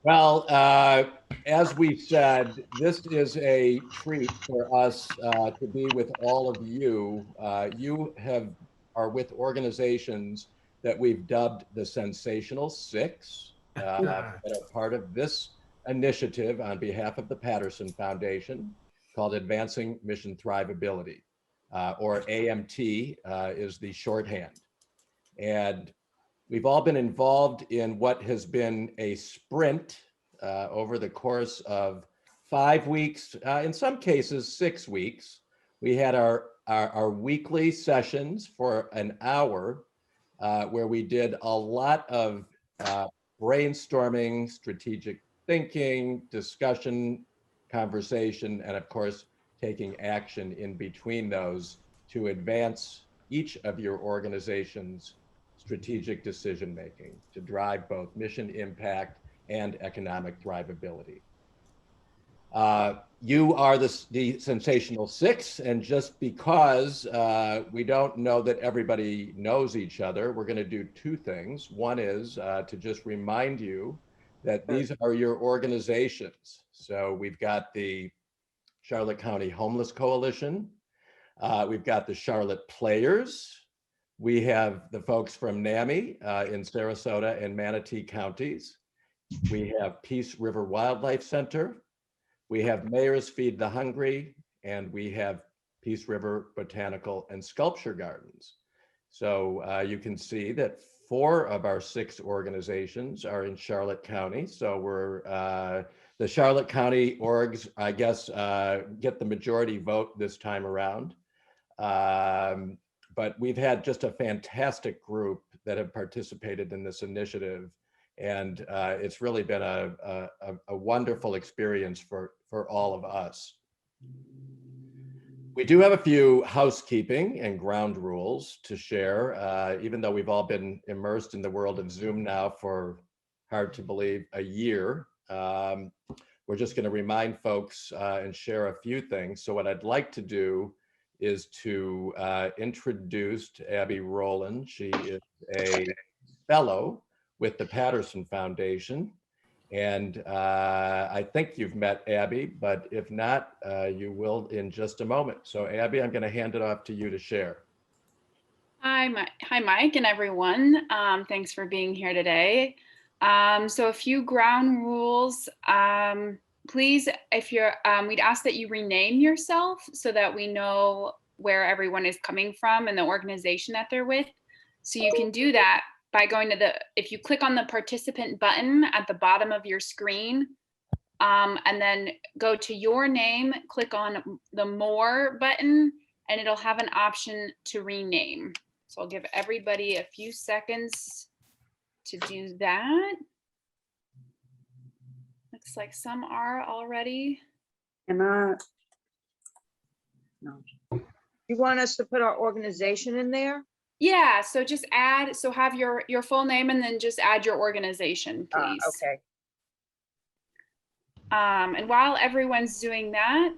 Well, as we said, this is a treat for us to be with all of you. Are with organizations that we've dubbed the Sensational Six that are part of this initiative on behalf of the Patterson Foundation called Advancing Mission Thrivability, or AMT is the shorthand. And we've all been involved in what has been a sprint over the course of 5 weeks, in some cases 6 weeks. We had our weekly sessions for an hour where we did a lot of brainstorming, strategic thinking, discussion, conversation, and of course, taking action in between those to advance each of your organization's strategic decision making to drive both mission impact and economic thrivability. You are the Sensational Six, and just because we don't know that everybody knows each other, we're going to do two things. One is to just remind you that these are your organizations. So we've got the Charlotte County Homeless Coalition, we've got the Charlotte Players, we have the folks from NAMI in Sarasota and Manatee counties. We have Peace River Wildlife Center. We have Mayor's Feed the Hungry, and we have Peace River Botanical and Sculpture Gardens. So you can see that 4 of our 6 organizations are in Charlotte County. So we're the Charlotte County orgs, I guess, get the majority vote this time around. But we've had just a fantastic group that have participated in this initiative. And it's really been a wonderful experience for all of us. We do have a few housekeeping and ground rules to share, even though we've all been immersed in the world of Zoom now for, hard to believe, a year. We're just going to remind folks and share a few things. So what I'd like to do is to introduce Abby Roland. She is a fellow with the Patterson Foundation. And I think you've met Abby, but if not, you will in just a moment. So Abby, I'm going to hand it off to you to share. Hi, Mike and everyone. Thanks for being here today. So a few ground rules. Please, if you're, we'd ask that you rename yourself so that we know where everyone is coming from and the organization that they're with. So you can do that by going to if you click on the participant button at the bottom of your screen, and then go to your name, click on the more button, and it'll have an option to rename. So I'll give everybody a few seconds to do that. Looks like some are already. No. You want us to put our organization in there? Yeah, so just add, so have your full name and then just add your organization, please. Okay. And while everyone's doing that,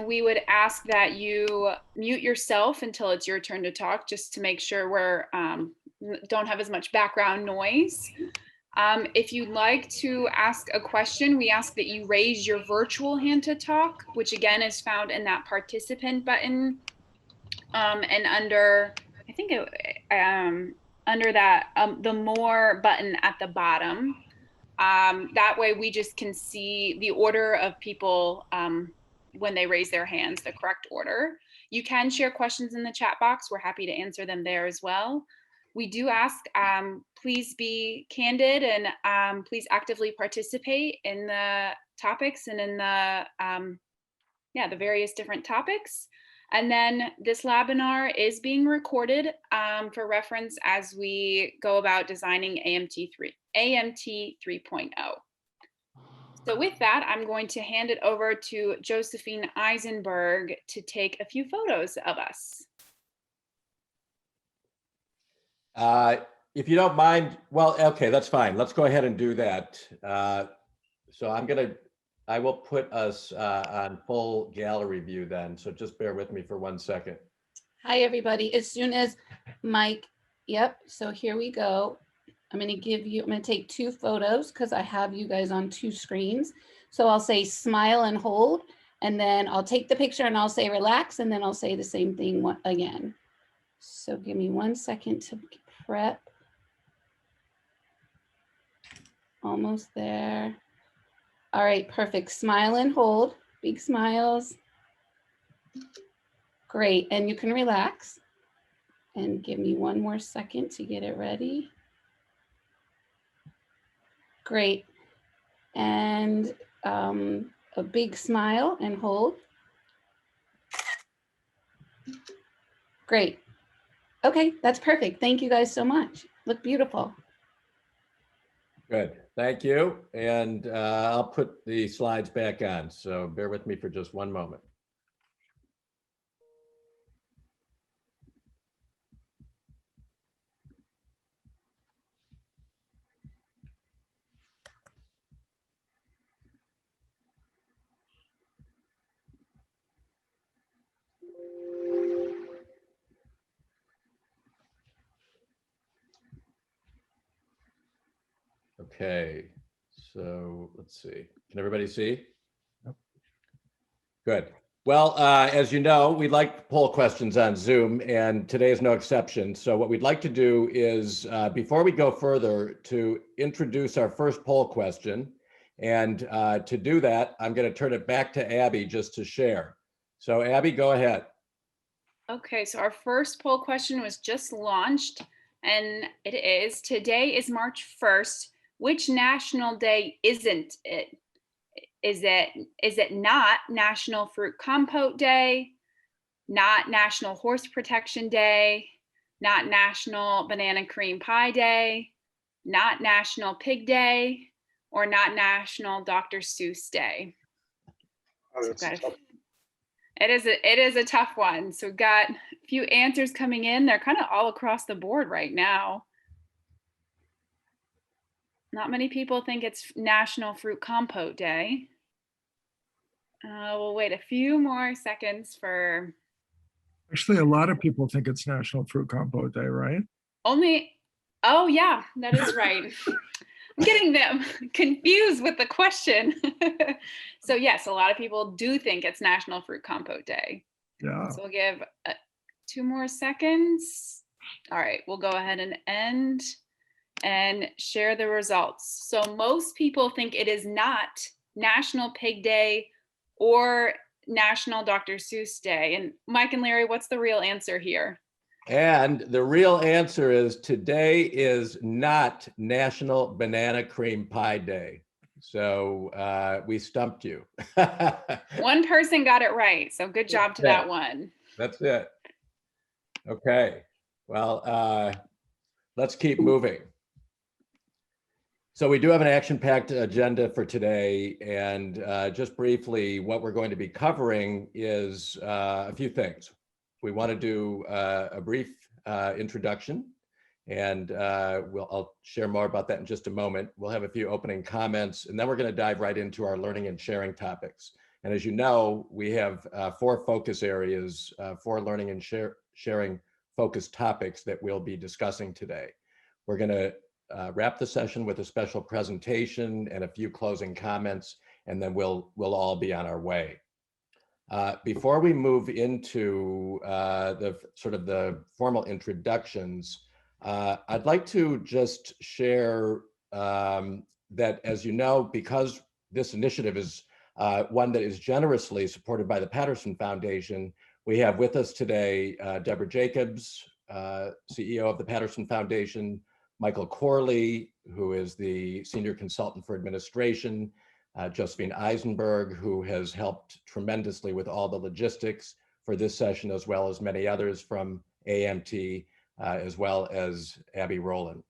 we would ask that you mute yourself until it's your turn to talk, just to make sure we're don't have as much background noise. If you'd like to ask a question, we ask that you raise your virtual hand to talk, which again is found in that participant button, and under, I think under that, the more button at the bottom. That way we just can see the order of people when they raise their hands, the correct order. You can share questions in the chat box. We're happy to answer them there as well. We do ask, please be candid and please actively participate in the topics and in the, the various different topics. And then this webinar is being recorded for reference as we go about designing AMT 3.0. So with that, I'm going to hand it over to Josephine Eisenberg to take a few photos of us. If you don't mind, well, okay, that's fine. Let's go ahead and do that. So I will put us on full gallery view then. So just bear with me for 1 second. Hi, everybody. As soon as Mike, yep. So here we go. I'm going to take 2 photos because I have you guys on 2 screens. So I'll say smile and hold, and then I'll take the picture and I'll say relax, and then I'll say the same thing again. So give me 1 second to prep. Almost there. All right, perfect. Smile and hold, big smiles. Great, and you can relax. And give me 1 more second to get it ready. Great. And a big smile and hold. Great. Okay, that's perfect. Thank you guys so much. Look beautiful. Good, thank you. And I'll put the slides back on, so bear with me for just one moment. Okay, so let's see. Can everybody see? Good. Well, as you know, we like poll questions on Zoom, and today is no exception. So what we'd like to do is, before we go further, to introduce our first poll question. And to do that, I'm going to turn it back to Abby just to share. So Abby, go ahead. Okay, so our first poll question was just launched, and it is, today is March 1st. Which national day isn't it? Is it not National Fruit Compote Day, not National Horse Protection Day, not National Banana Cream Pie Day, not National Pig Day, or not National Dr. Seuss Day? Oh, that's tough. It is a tough one. So we've got a few answers coming in. They're kind of all across the board right now. Not many people think it's National Fruit Compote Day. We'll wait a few more seconds for. Actually, a lot of people think it's National Fruit Compote Day, right? Oh yeah, that is right. I'm getting them confused with the question. So yes, a lot of people do think it's National Fruit Compote Day. Yeah. So we'll give 2 more seconds. All right, we'll go ahead and end and share the results. So most people think it is not National Pig Day or National Dr. Seuss Day. And Mike and Larry, what's the real answer here? And the real answer is today is not National Banana Cream Pie Day. So we stumped you. One person got it right. So good job to that one. That's it. Okay. Well, let's keep moving. So we do have an action-packed agenda for today, and just briefly, what we're going to be covering is a few things. We want to do a brief introduction, and I'll share more about that in just a moment. We'll have a few opening comments, and then we're going to dive right into our learning and sharing topics. And as you know, we have 4 focus areas, 4 learning and sharing focused topics that we'll be discussing today. We're going to wrap the session with a special presentation and a few closing comments, and then we'll all be on our way. Before we move into the formal introductions, I'd like to just share that, as you know, because this initiative is one that is generously supported by the Patterson Foundation, we have with us today Deborah Jacobs, CEO of the Patterson Foundation, Michael Corley, who is the Senior Consultant for Administration, Josephine Eisenberg, who has helped tremendously with all the logistics for this session, as well as many others from AMT, as well as Abby Roland.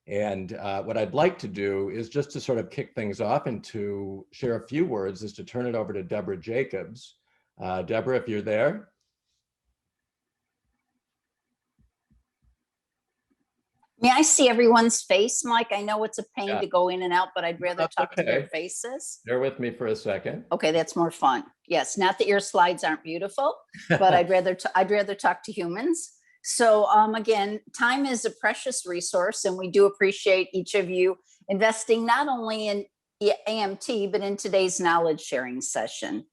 And what I'd like to do is just to sort of kick things off and to share a few words is to turn it over to Deborah Jacobs. Deborah, if you're there. May I see everyone's face, Mike? I know it's a pain to go in and out, but I'd rather talk to their faces. Bear with me for a second. Okay, that's more fun. Yes, not that your slides aren't beautiful, but I'd rather talk to humans. So again, time is a precious resource, and we do appreciate each of you investing not only in AMT, but in today's knowledge sharing session.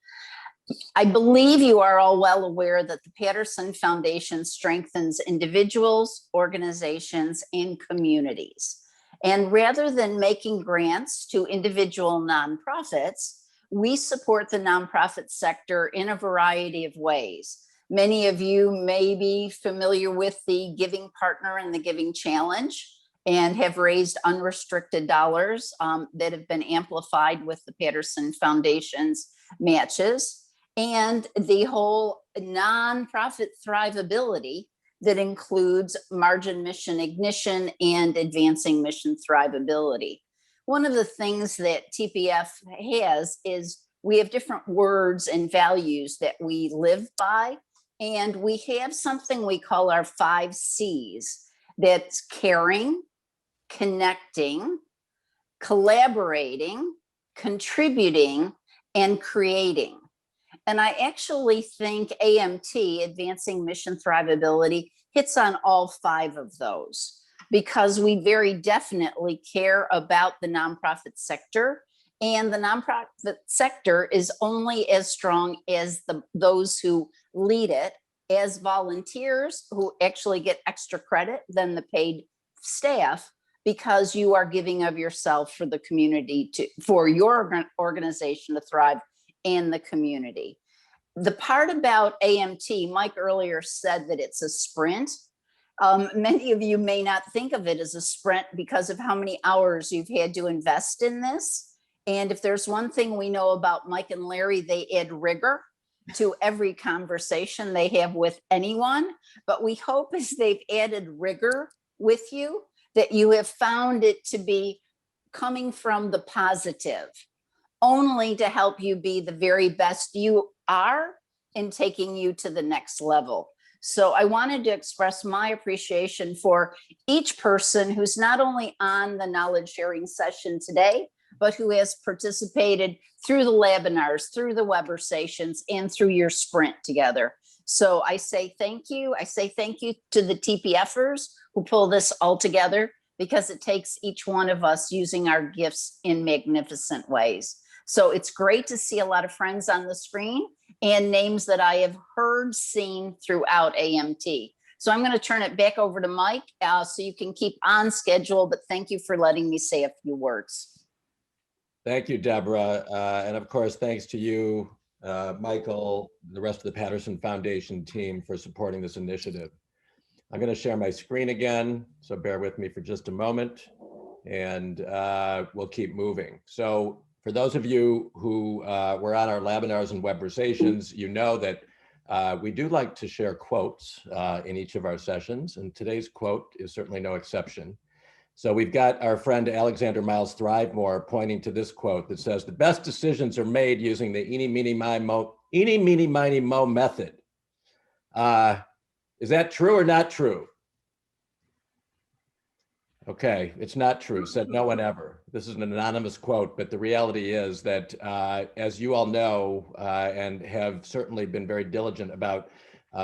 I believe you are all well aware that the Patterson Foundation strengthens individuals, organizations, and communities. And rather than making grants to individual nonprofits, we support the nonprofit sector in a variety of ways. Many of you may be familiar with the Giving Partner and the Giving Challenge, and have raised unrestricted dollars that have been amplified with the Patterson Foundation's matches, and the whole nonprofit Thrivability that includes Margin Mission Ignition and Advancing Mission Thrivability. One of the things that TPF has is we have different words and values that we live by, and we have something we call our 5 C's. That's caring, connecting, collaborating, contributing, and creating. And I actually think AMT, Advancing Mission Thrivability, hits on all 5 of those, because we very definitely care about the nonprofit sector, and the nonprofit sector is only as strong as those who lead it, as volunteers who actually get extra credit than the paid staff, because you are giving of yourself for the community, for your organization to thrive and the community. The part about AMT, Mike earlier said that it's a sprint. Many of you may not think of it as a sprint because of how many hours you've had to invest in this. And if there's one thing we know about Mike and Larry, they add rigor to every conversation they have with anyone. But we hope as they've added rigor with you, that you have found it to be coming from the positive, only to help you be the very best you are in taking you to the next level. So I wanted to express my appreciation for each person who's not only on the knowledge sharing session today, but who has participated through the webinars, through the Webersations, and through your sprint together. So I say thank you. I say thank you to the TPFers who pull this all together, because it takes each one of us using our gifts in magnificent ways. So it's great to see a lot of friends on the screen and names that I have heard, seen throughout AMT. So I'm going to turn it back over to Mike so you can keep on schedule, but thank you for letting me say a few words. Thank you, Deborah. And of course, thanks to you, Michael, the rest of the Patterson Foundation team for supporting this initiative. I'm going to share my screen again, so bear with me for just a moment, and we'll keep moving. So for those of you who were on our webinars and Webersations, you know that we do like to share quotes in each of our sessions, and today's quote is certainly no exception. So we've got our friend Alexander Miles Thrivemore pointing to this quote that says, "The best decisions are made using the eeny, meeny, miny, mo method." Is that true or not true? Okay, it's not true, said no one ever. This is an anonymous quote, but the reality is that as you all know, and have certainly been very diligent about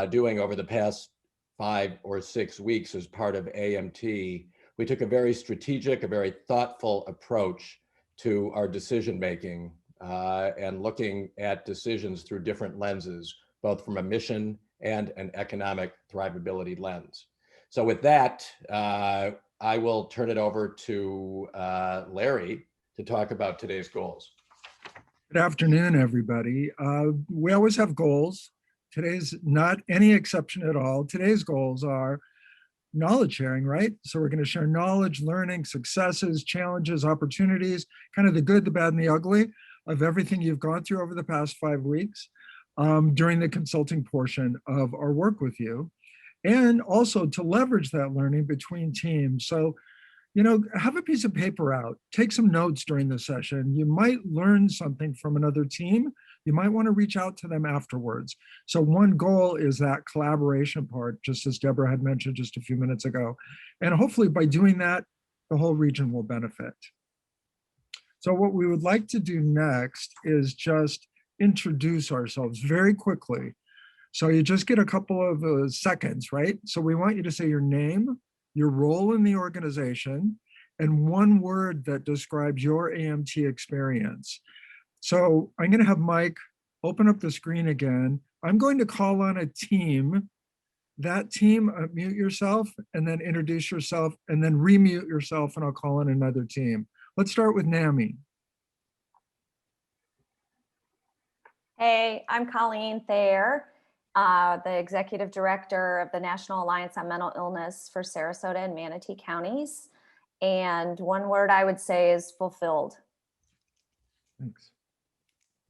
doing over the past 5 or 6 weeks as part of AMT, we took a very strategic, a very thoughtful approach to our decision making and looking at decisions through different lenses, both from a mission and an economic thrivability lens. So with that, I will turn it over to Larry to talk about today's goals. Good afternoon, everybody. We always have goals. Today's not any exception at all. Today's goals are knowledge sharing, right? So we're going to share knowledge, learning, successes, challenges, opportunities, kind of the good, the bad, and the ugly of everything you've gone through over the past 5 weeks during the consulting portion of our work with you. And also to leverage that learning between teams. So, you know, have a piece of paper out, take some notes during the session. You might learn something from another team. You might want to reach out to them afterwards. So one goal is that collaboration part, just as Deborah had mentioned just a few minutes ago. And hopefully by doing that, the whole region will benefit. So what we would like to do next is just introduce ourselves very quickly. So you just get a couple of seconds, right? So we want you to say your name, your role in the organization, and one word that describes your AMT experience. So I'm going to have Mike open up the screen again. I'm going to call on a team. That team, mute yourself and then introduce yourself and then remute yourself and I'll call on another team. Let's start with NAMI. Hey, I'm Colleen Thayer, the Executive Director of the National Alliance on Mental Illness for Sarasota and Manatee counties. And one word I would say is fulfilled. Thanks.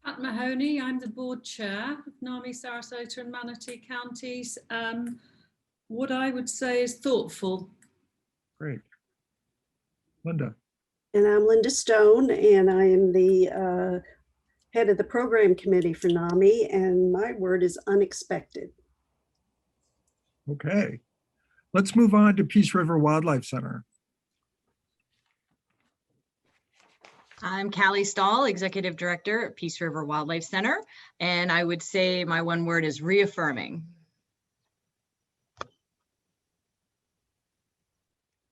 Pat Mahoney, I'm the board chair of NAMI Sarasota and Manatee counties. What I would say is thoughtful. Great. Linda. And I'm Linda Stone, and I am the head of the program committee for NAMI, and my word is unexpected. Okay. Let's move on to Peace River Wildlife Center. I'm Callie Stahl, Executive Director at Peace River Wildlife Center, and I would say my one word is reaffirming.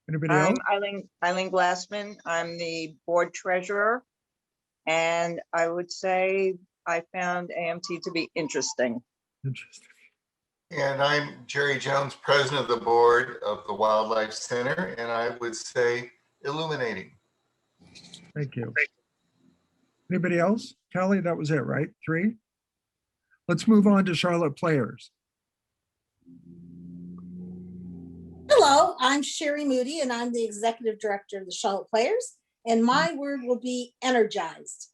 Anybody else? I'm Eileen Glassman. I'm the board treasurer. And I would say I found AMT to be interesting. Interesting. And I'm Jerry Jones, president of the board of the Wildlife Center, and I would say illuminating. Thank you. Anybody else? Callie, that was it, right? 3? Let's move on to Charlotte Players. Hello, I'm Sherry Moody, and I'm the Executive Director of the Charlotte Players, and my word will be energized.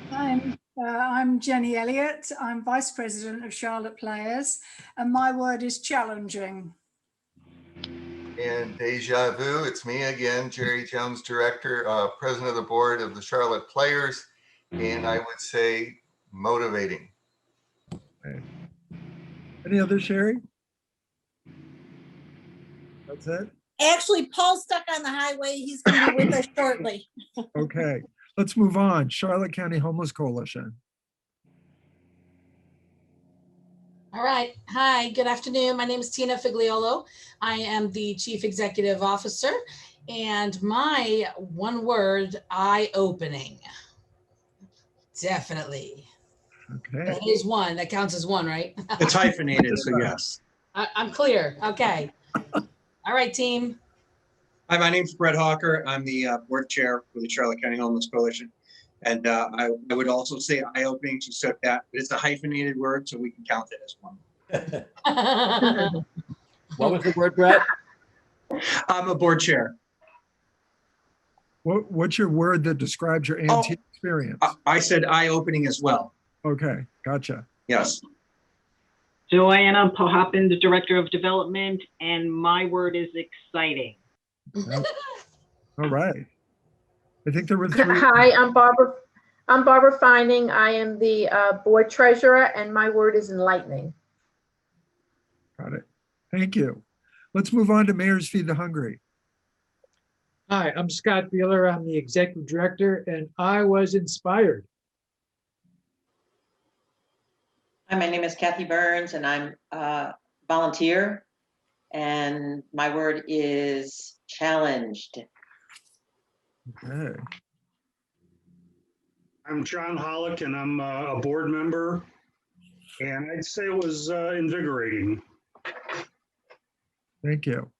I'm Jenny Elliott. I'm Vice President of Charlotte Players, and my word is challenging. And deja vu, it's me again, Jerry Jones, Director, President of the Board of the Charlotte Players, and I would say motivating. Okay. Any other, Sherry? That's it? Actually, Paul's stuck on the highway. He's going to be with us shortly. Okay, let's move on. Charlotte County Homeless Coalition. All right. Hi, good afternoon. My name is Tina Figliolo. I am the Chief Executive Officer, and my one word, eye-opening. Definitely. Okay. That is one. That counts as one, right? It's hyphenated, so yes. I'm clear. Okay. All right, team. Hi, my name's Brett Hawker. I'm the board chair for the Charlotte County Homeless Coalition. And I would also say eye-opening to set that, but it's a hyphenated word, so we can count it as one. What was the word, Brett? I'm a board chair. What's your word that describes your AMT experience? I said eye-opening as well. Okay, gotcha. Yes. Joanna Pohoppin, the Director of Development, and my word is exciting. All right. I think there were 3. Hi, I'm Barbara Finding. I am the board treasurer, and my word is enlightening. Got it. Thank you. Let's move on to Mayor's Feed the Hungry. Hi, I'm Scott Beeler. I'm the executive director, and I was inspired. Hi, my name is Kathy Burns, and I'm a volunteer, and my word is challenged. Okay. I'm John Holick, and I'm a board member, and I'd say it was invigorating. Thank you.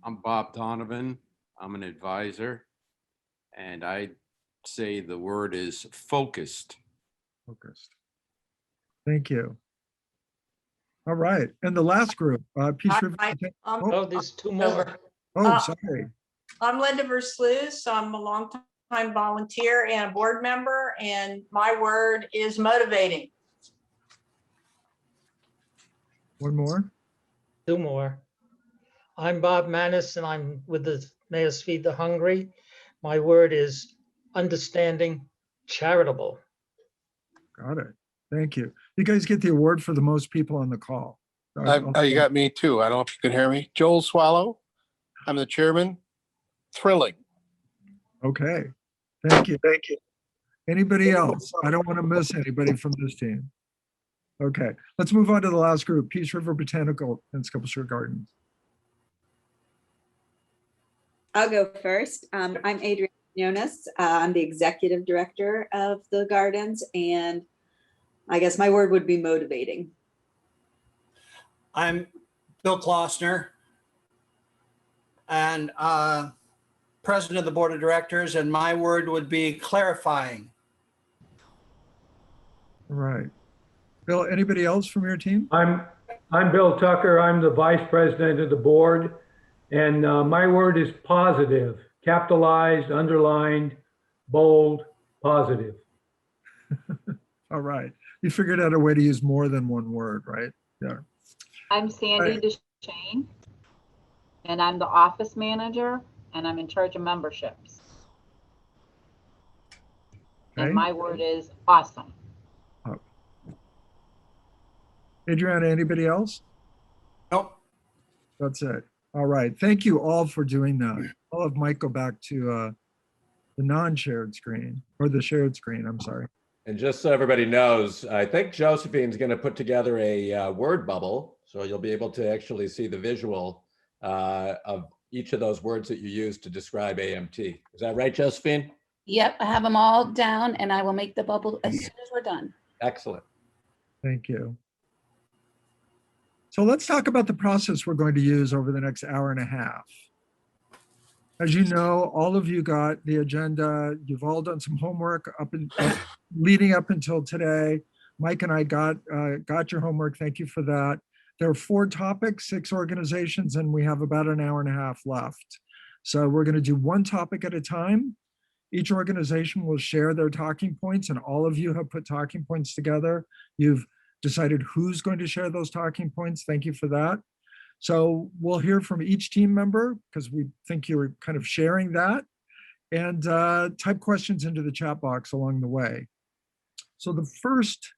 I'm Bob Donovan. I'm an advisor, and I'd say the word is focused. Focused. Thank you. All right. And the last group, Peace River. Oh, there's 2 more. Oh, sorry. I'm Linda Versluis. I'm a longtime volunteer and a board member, and my word is motivating. One more. 2 more. I'm Bob Manis, and I'm with the Mayor's Feed the Hungry. My word is understanding, charitable. Got it. Thank you. You guys get the award for the most people on the call. You got me too. I don't know if you can hear me. Joel Swallow. I'm the chairman. Thrilling. Okay. Thank you. Thank you. Anybody else? I don't want to miss anybody from this team. Okay, let's move on to the last group, Peace River Botanical and Sculpture Gardens. I'll go first. I'm Adrienne Jonas. I'm the executive director of the gardens, and I guess my word would be motivating. I'm Bill Klossner, and president of the board of directors, and my word would be clarifying. All right. Bill, anybody else from your team? I'm Bill Tucker. I'm the vice president of the board, and my word is positive, capitalized, underlined, bold, positive. All right. You figured out a way to use more than one word, right? Yeah. I'm Sandy DeShane, and I'm the office manager, and I'm in charge of memberships. Okay. And my word is awesome. Oh. Adriana, anybody else? Nope. That's it. All right. Thank you all for doing that. I'll have Mike go back to the non-shared screen, or the shared screen, I'm sorry. And just so everybody knows, I think Josephine's going to put together a word bubble, so you'll be able to actually see the visual of each of those words that you use to describe AMT. Is that right, Josephine? Yep, I have them all down, and I will make the bubble as soon as we're done. Excellent. Thank you. So let's talk about the process we're going to use over the next hour and a half. As you know, all of you got the agenda. You've all done some homework leading up until today. Mike and I got your homework. Thank you for that. There are 4 topics, 6 organizations, and we have about an hour and a half left. So we're going to do one topic at a time. Each organization will share their talking points, and all of you have put talking points together. You've decided who's going to share those talking points. Thank you for that. So we'll hear from each team member because we think you're kind of sharing that, and type questions into the chat box along the way. So the first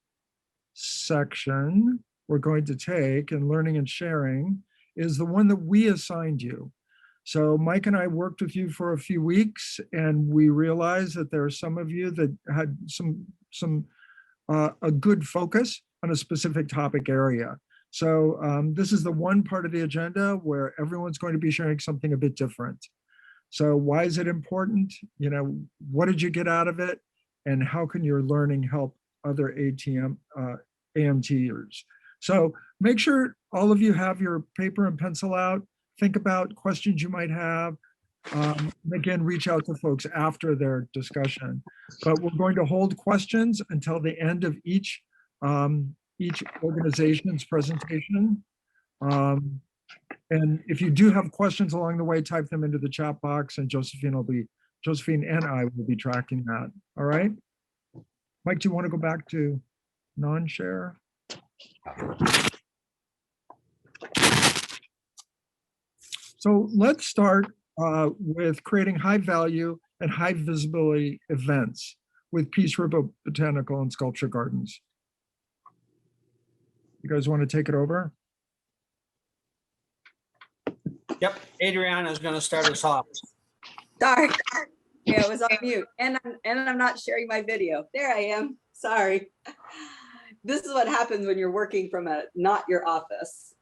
section we're going to take in learning and sharing is the one that we assigned you. So Mike and I worked with you for a few weeks, and we realized that there are some of you that had a good focus on a specific topic area. So this is the one part of the agenda where everyone's going to be sharing something a bit different. So why is it important? You know, what did you get out of it? And how can your learning help other AMTers? So make sure all of you have your paper and pencil out. Think about questions you might have. Again, reach out to folks after their discussion. But we're going to hold questions until the end of each organization's presentation. And if you do have questions along the way, type them into the chat box, and Josephine and I will be tracking that. All right. Mike, do you want to go back to non-share? So let's start with creating high value and high visibility events with Peace River Botanical and Sculpture Gardens. You guys want to take it over? Yep, Adriana is going to start us off. Sorry, yeah, I was on mute, and I'm not sharing my video. There I am. Sorry. This is what happens when you're working from not your office.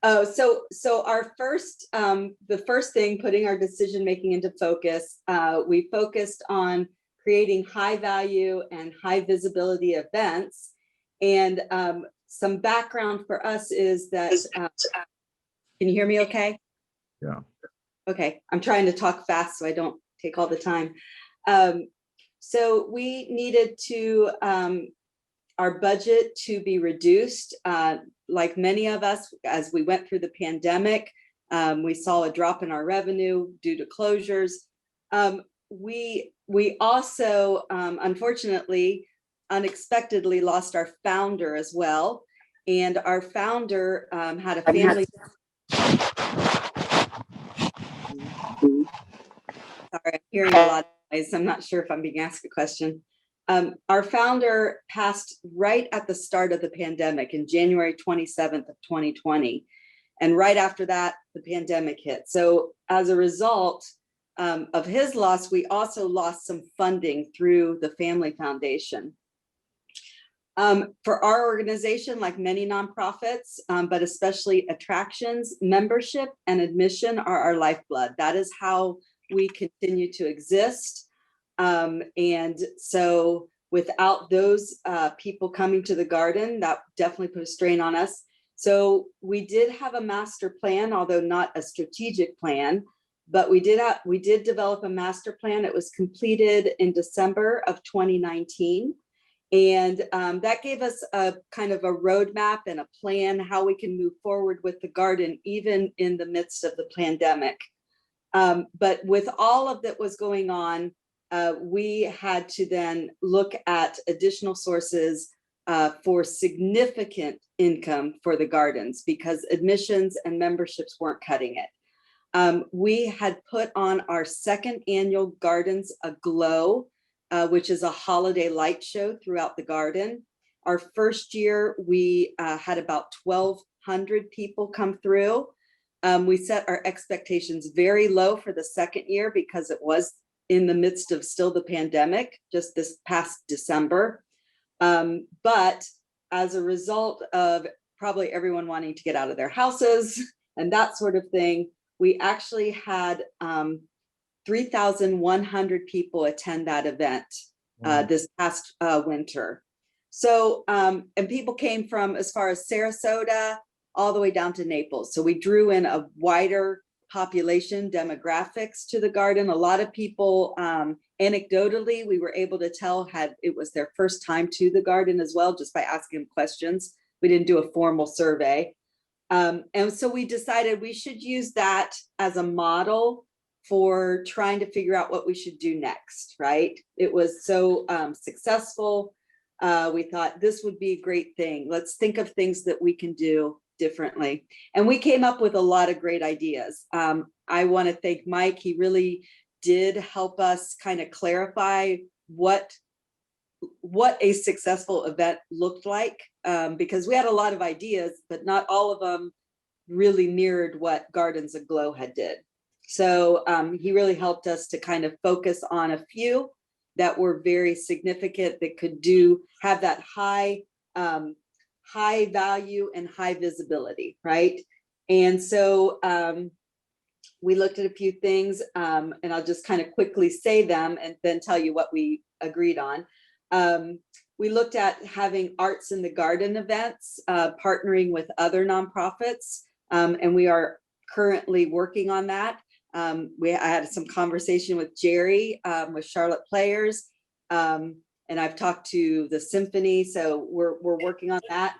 So our first, the first thing, putting our decision making into focus, we focused on creating high value and high visibility events. And some background for us is that, can you hear me okay? Yeah. Okay, I'm trying to talk fast so I don't take all the time. So we needed to, our budget to be reduced. Like many of us, as we went through the pandemic, we saw a drop in our revenue due to closures. We also, unfortunately, unexpectedly lost our founder as well. And our founder had a family. Sorry, I'm hearing a lot of noise. I'm not sure if I'm being asked a question. Our founder passed right at the start of the pandemic in January 27th of 2020. And right after that, the pandemic hit. So as a result, of his loss, we also lost some funding through the Family Foundation. For our organization, like many nonprofits, but especially attractions, membership and admission are our lifeblood. That is how we continue to exist. And so without those people coming to the garden, that definitely put a strain on us. So we did have a master plan, although not a strategic plan, but we did develop a master plan. It was completed in December of 2019. And that gave us a kind of a roadmap and a plan how we can move forward with the garden, even in the midst of the pandemic. But with all of that was going on, we had to then look at additional sources for significant income for the gardens because admissions and memberships weren't cutting it. We had put on our second annual Gardens Aglow, which is a holiday light show throughout the garden. Our first year, we had about 1,200 people come through. We set our expectations very low for the second year because it was in the midst of still the pandemic, just this past December. But as a result of probably everyone wanting to get out of their houses and that sort of thing, we actually had 3,100 people attend that event this past winter. So, and people came from as far as Sarasota all the way down to Naples. So we drew in a wider population demographics to the garden. A lot of people, anecdotally, we were able to tell it was their first time to the garden as well, just by asking them questions. We didn't do a formal survey. And so we decided we should use that as a model for trying to figure out what we should do next, right? It was so successful. We thought this would be a great thing. Let's think of things that we can do differently. And we came up with a lot of great ideas. I want to thank Mike. He really did help us kind of clarify what a successful event looked like, because we had a lot of ideas, but not all of them really mirrored what Gardens Aglow had did. So he really helped us to kind of focus on a few that were very significant, that could have that high value and high visibility, right? And so we looked at a few things, and I'll just kind of quickly say them and then tell you what we agreed on. We looked at having Arts in the Garden events, partnering with other nonprofits, and we are currently working on that. I had some conversation with Jerry with Charlotte Players, and I've talked to the Symphony, so we're working on that.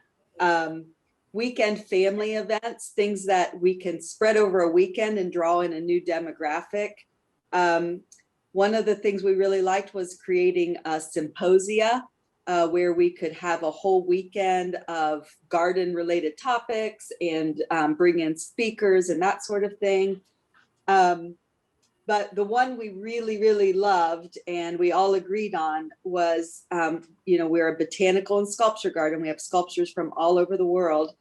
Weekend family events, things that we can spread over a weekend and draw in a new demographic. One of the things we really liked was creating a symposia where we could have a whole weekend of garden related topics and bring in speakers and that sort of thing. But the one we really, really loved and we all agreed on was, we're a botanical and sculpture garden. We have sculptures from all over the world.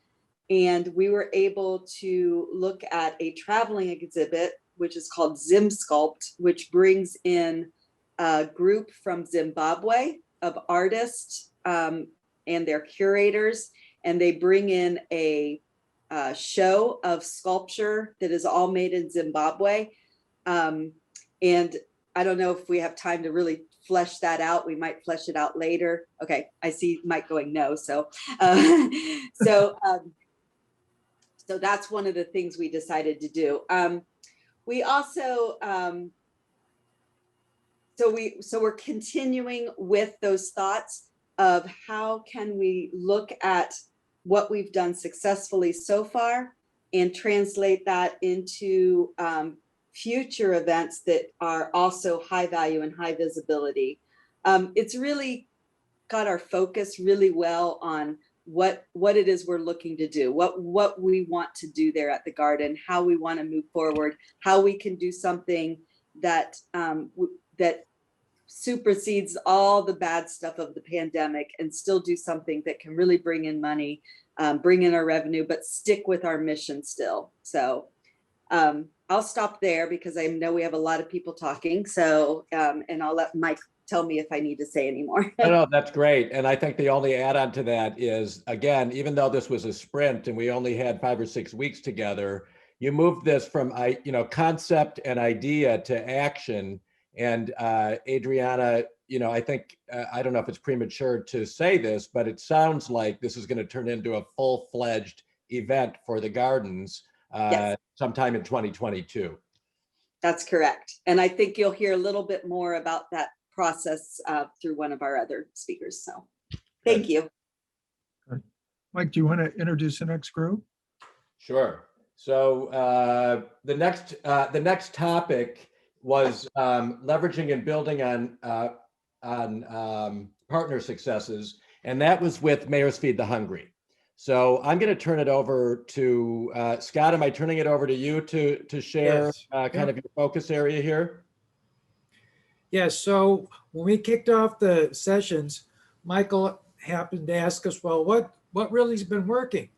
And we were able to look at a traveling exhibit, which is called Zim Sculpt, which brings in a group from Zimbabwe of artists and their curators. And they bring in a show of sculpture that is all made in Zimbabwe. And I don't know if we have time to really flesh that out. We might flesh it out later. Okay, I see Mike going no. So, so that's one of the things we decided to do. We also, so we're continuing with those thoughts of how can we look at what we've done successfully so far and translate that into future events that are also high value and high visibility. It's really got our focus really well on what it is we're looking to do, what we want to do there at the garden, how we want to move forward, how we can do something that that supersedes all the bad stuff of the pandemic and still do something that can really bring in money, bring in our revenue, but stick with our mission still. So I'll stop there because I know we have a lot of people talking. So, and I'll let Mike tell me if I need to say any more. No, that's great. And I think the only add-on to that is, again, even though this was a sprint and we only had 5 or 6 weeks together, you moved this from concept and idea to action. And Adriana, I think, I don't know if it's premature to say this, but it sounds like this is going to turn into a full-fledged event for the gardens sometime in 2022. That's correct. And I think you'll hear a little bit more about that process through one of our other speakers. So thank you. Mike, do you want to introduce the next group? Sure. So the next topic was leveraging and building on partner successes, and that was with Mayor's Feed the Hungry. So I'm going to turn it over to Scott. Am I turning it over to you to share kind of your focus area here? Yes. So when we kicked off the sessions, Michael happened to ask us, well, what really has been working?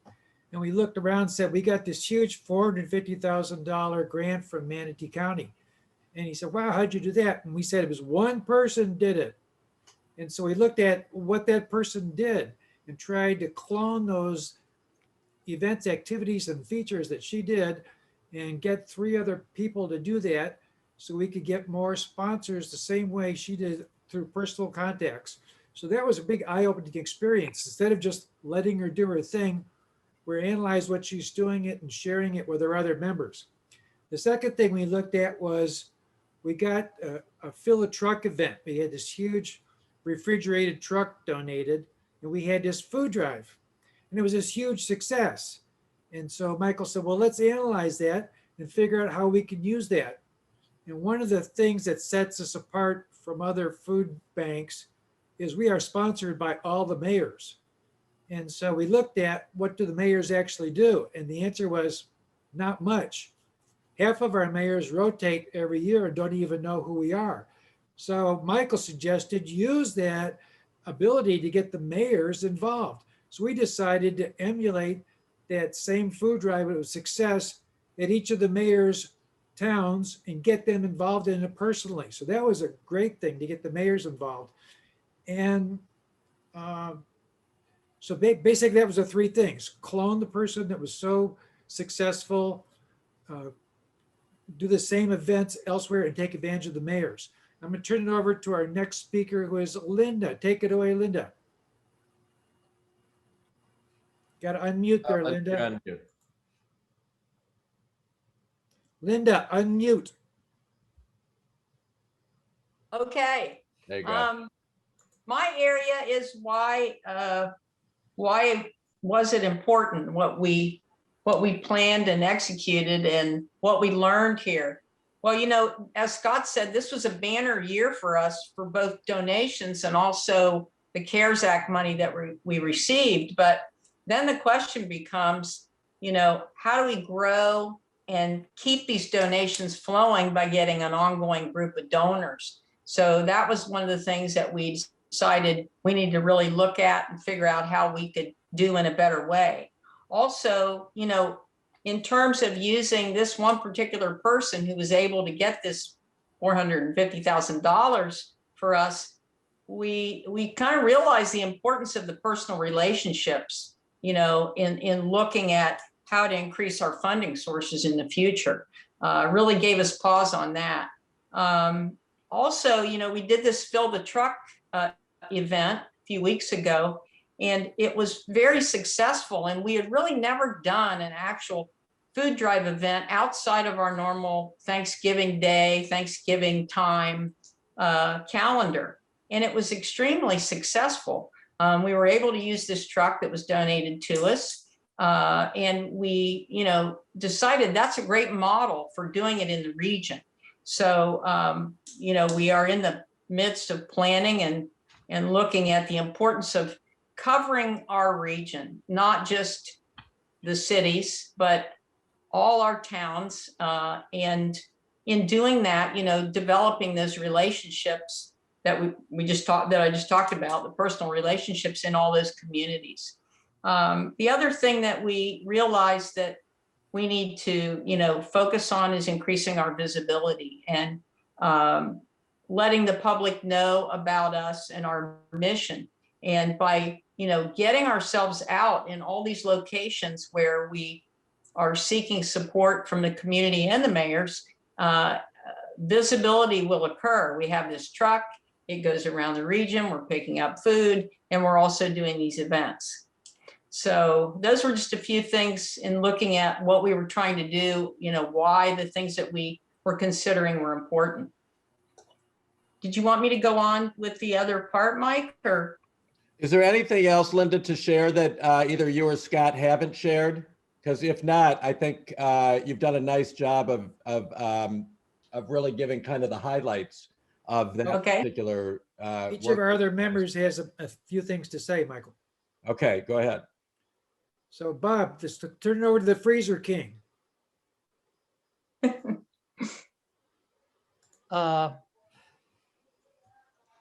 And we looked around and said, we got this huge $450,000 grant from Manatee County. And he said, wow, how'd you do that? And we said it was one person did it. And so we looked at what that person did and tried to clone those events, activities, and features that she did and get 3 other people to do that so we could get more sponsors the same way she did through personal contacts. So that was a big eye-opening experience. Instead of just letting her do her thing, we analyzed what she's doing it and sharing it with our other members. The second thing we looked at was we got a fill a truck event. We had this huge refrigerated truck donated, and we had this food drive, and it was this huge success. And so Michael said, well, let's analyze that and figure out how we can use that. And one of the things that sets us apart from other food banks is we are sponsored by all the mayors. And so we looked at what do the mayors actually do? And the answer was not much. Half of our mayors rotate every year and don't even know who we are. So Michael suggested use that ability to get the mayors involved. So we decided to emulate that same food drive with success at each of the mayors' towns and get them involved in it personally. So that was a great thing to get the mayors involved. And so basically that was the 3 things: clone the person that was so successful, do the same events elsewhere, and take advantage of the mayors. I'm going to turn it over to our next speaker, who is Linda. Take it away, Linda. Got to unmute there, Linda. Unmute. Linda, unmute. Okay. There you go. My area is why was it important what we planned and executed and what we learned here. Well, as Scott said, this was a banner year for us for both donations and also the CARES Act money that we received. But then the question becomes, how do we grow and keep these donations flowing by getting an ongoing group of donors? So that was one of the things that we decided we need to really look at and figure out how we could do in a better way. Also, in terms of using this one particular person who was able to get this $450,000 for us, we kind of realized the importance of the personal relationships, in looking at how to increase our funding sources in the future. Really gave us pause on that. Also, we did this Fill the Truck event a few weeks ago, and it was very successful. And we had really never done an actual food drive event outside of our normal Thanksgiving Day, Thanksgiving time calendar. And it was extremely successful. We were able to use this truck that was donated to us. And we, decided that's a great model for doing it in the region. So, we are in the midst of planning and looking at the importance of covering our region, not just the cities, but all our towns. And in doing that, developing those relationships that I just talked about, the personal relationships in all those communities. The other thing that we realized that we need to, focus on is increasing our visibility and letting the public know about us and our mission. And by, getting ourselves out in all these locations where we are seeking support from the community and the mayors, visibility will occur. We have this truck, it goes around the region, we're picking up food, and we're also doing these events. So those were just a few things in looking at what we were trying to do, why the things that we were considering were important. Did you want me to go on with the other part, Mike, or? Is there anything else, Linda, to share that either you or Scott haven't shared? Because if not, I think you've done a nice job of really giving kind of the highlights of that particular Each of our other members has a few things to say, Michael. Okay, go ahead. So Bob, just turn it over to the Freezer King.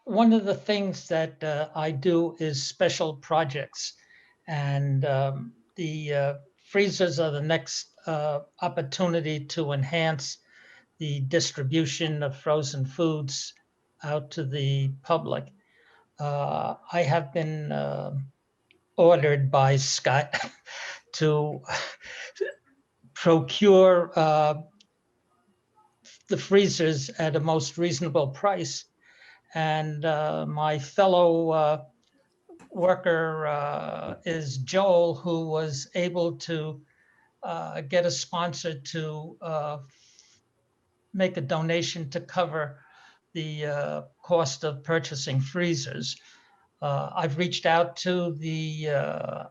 One of the things that I do is special projects, and the freezers are the next opportunity to enhance the distribution of frozen foods out to the public. I have been ordered by Scott to procure the freezers at a most reasonable price. And my fellow worker is Joel, who was able to get a sponsor to make a donation to cover the cost of purchasing freezers. I've reached out to the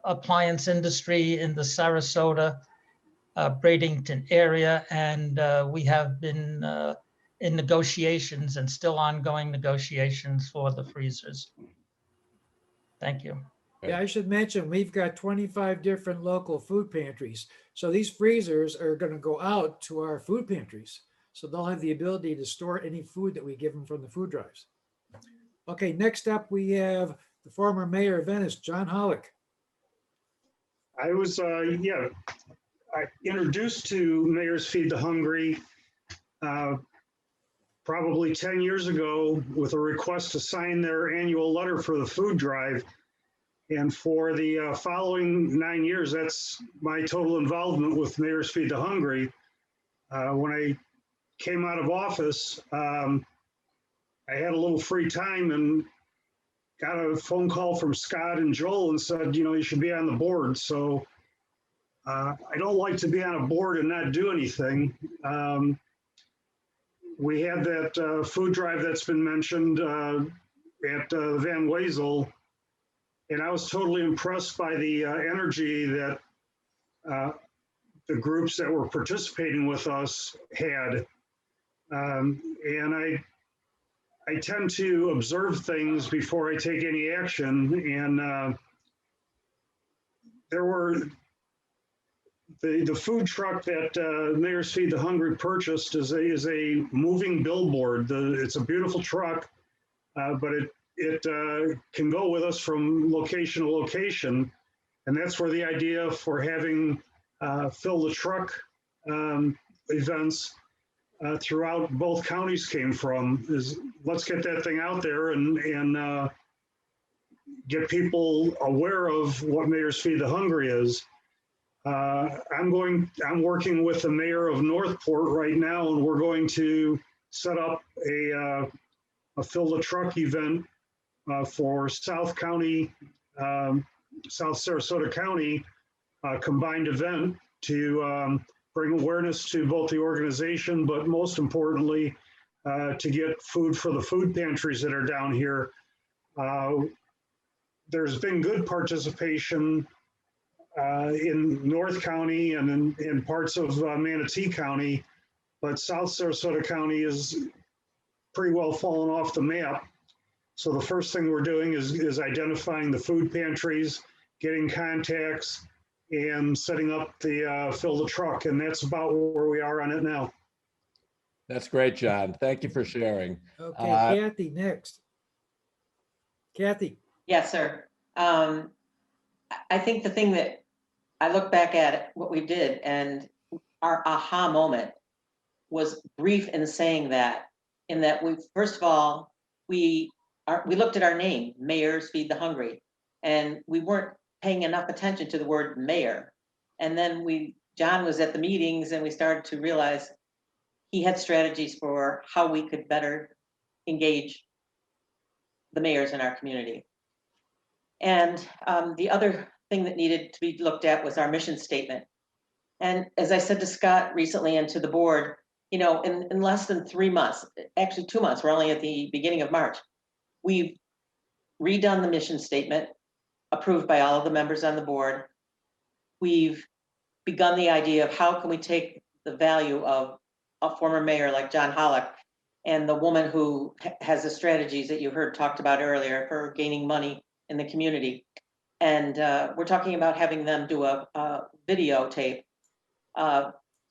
appliance industry in the Sarasota, Bradenton area, and we have been in negotiations and still ongoing negotiations for the freezers. Thank you. Yeah, I should mention, we've got 25 different local food pantries. So these freezers are going to go out to our food pantries. So they'll have the ability to store any food that we give them from the food drives. Okay, next up we have the former mayor of Venice, John Holick. I was, introduced to Mayor's Feed the Hungry probably 10 years ago with a request to sign their annual letter for the food drive. And for the following 9 years, that's my total involvement with Mayor's Feed the Hungry. When I came out of office, I had a little free time and got a phone call from Scott and Joel and said, you should be on the board. So I don't like to be on a board and not do anything. We had that food drive that's been mentioned at Van Wezel, and I was totally impressed by the energy that the groups that were participating with us had. And I tend to observe things before I take any action, and there were the food truck that Mayor's Feed the Hungry purchased is a moving billboard. It's a beautiful truck, but it can go with us from location to location, and that's where the idea for having fill the truck events throughout both counties came from. Is let's get that thing out there and get people aware of what Mayor's Feed the Hungry is. I'm working with the mayor of Northport right now, and we're going to set up a fill the truck event for South County, South Sarasota County combined event to bring awareness to both the organization, but most importantly, to get food for the food pantries that are down here. There's been good participation in North County and in parts of Manatee County, but South Sarasota County is pretty well fallen off the map. So the first thing we're doing is identifying the food pantries, getting contacts, and setting up the fill the truck. And that's about where we are on it now. That's great, John. Thank you for sharing. Okay, Kathy, next. Kathy. Yes, sir. I think the thing that I look back at what we did, and our aha moment was brief in saying that, in that we, first of all, we looked at our name, Mayors Feed the Hungry, and we weren't paying enough attention to the word mayor. And then John was at the meetings and we started to realize he had strategies for how we could better engage the mayors in our community. And the other thing that needed to be looked at was our mission statement. And as I said to Scott recently and to the board, you know, in less than 3 months, actually 2 months, we're only at the beginning of March, we've redone the mission statement, approved by all of the members on the board. We've begun the idea of how can we take the value of a former mayor like John Holick and the woman who has the strategies that you heard talked about earlier for gaining money in the community. And we're talking about having them do a videotape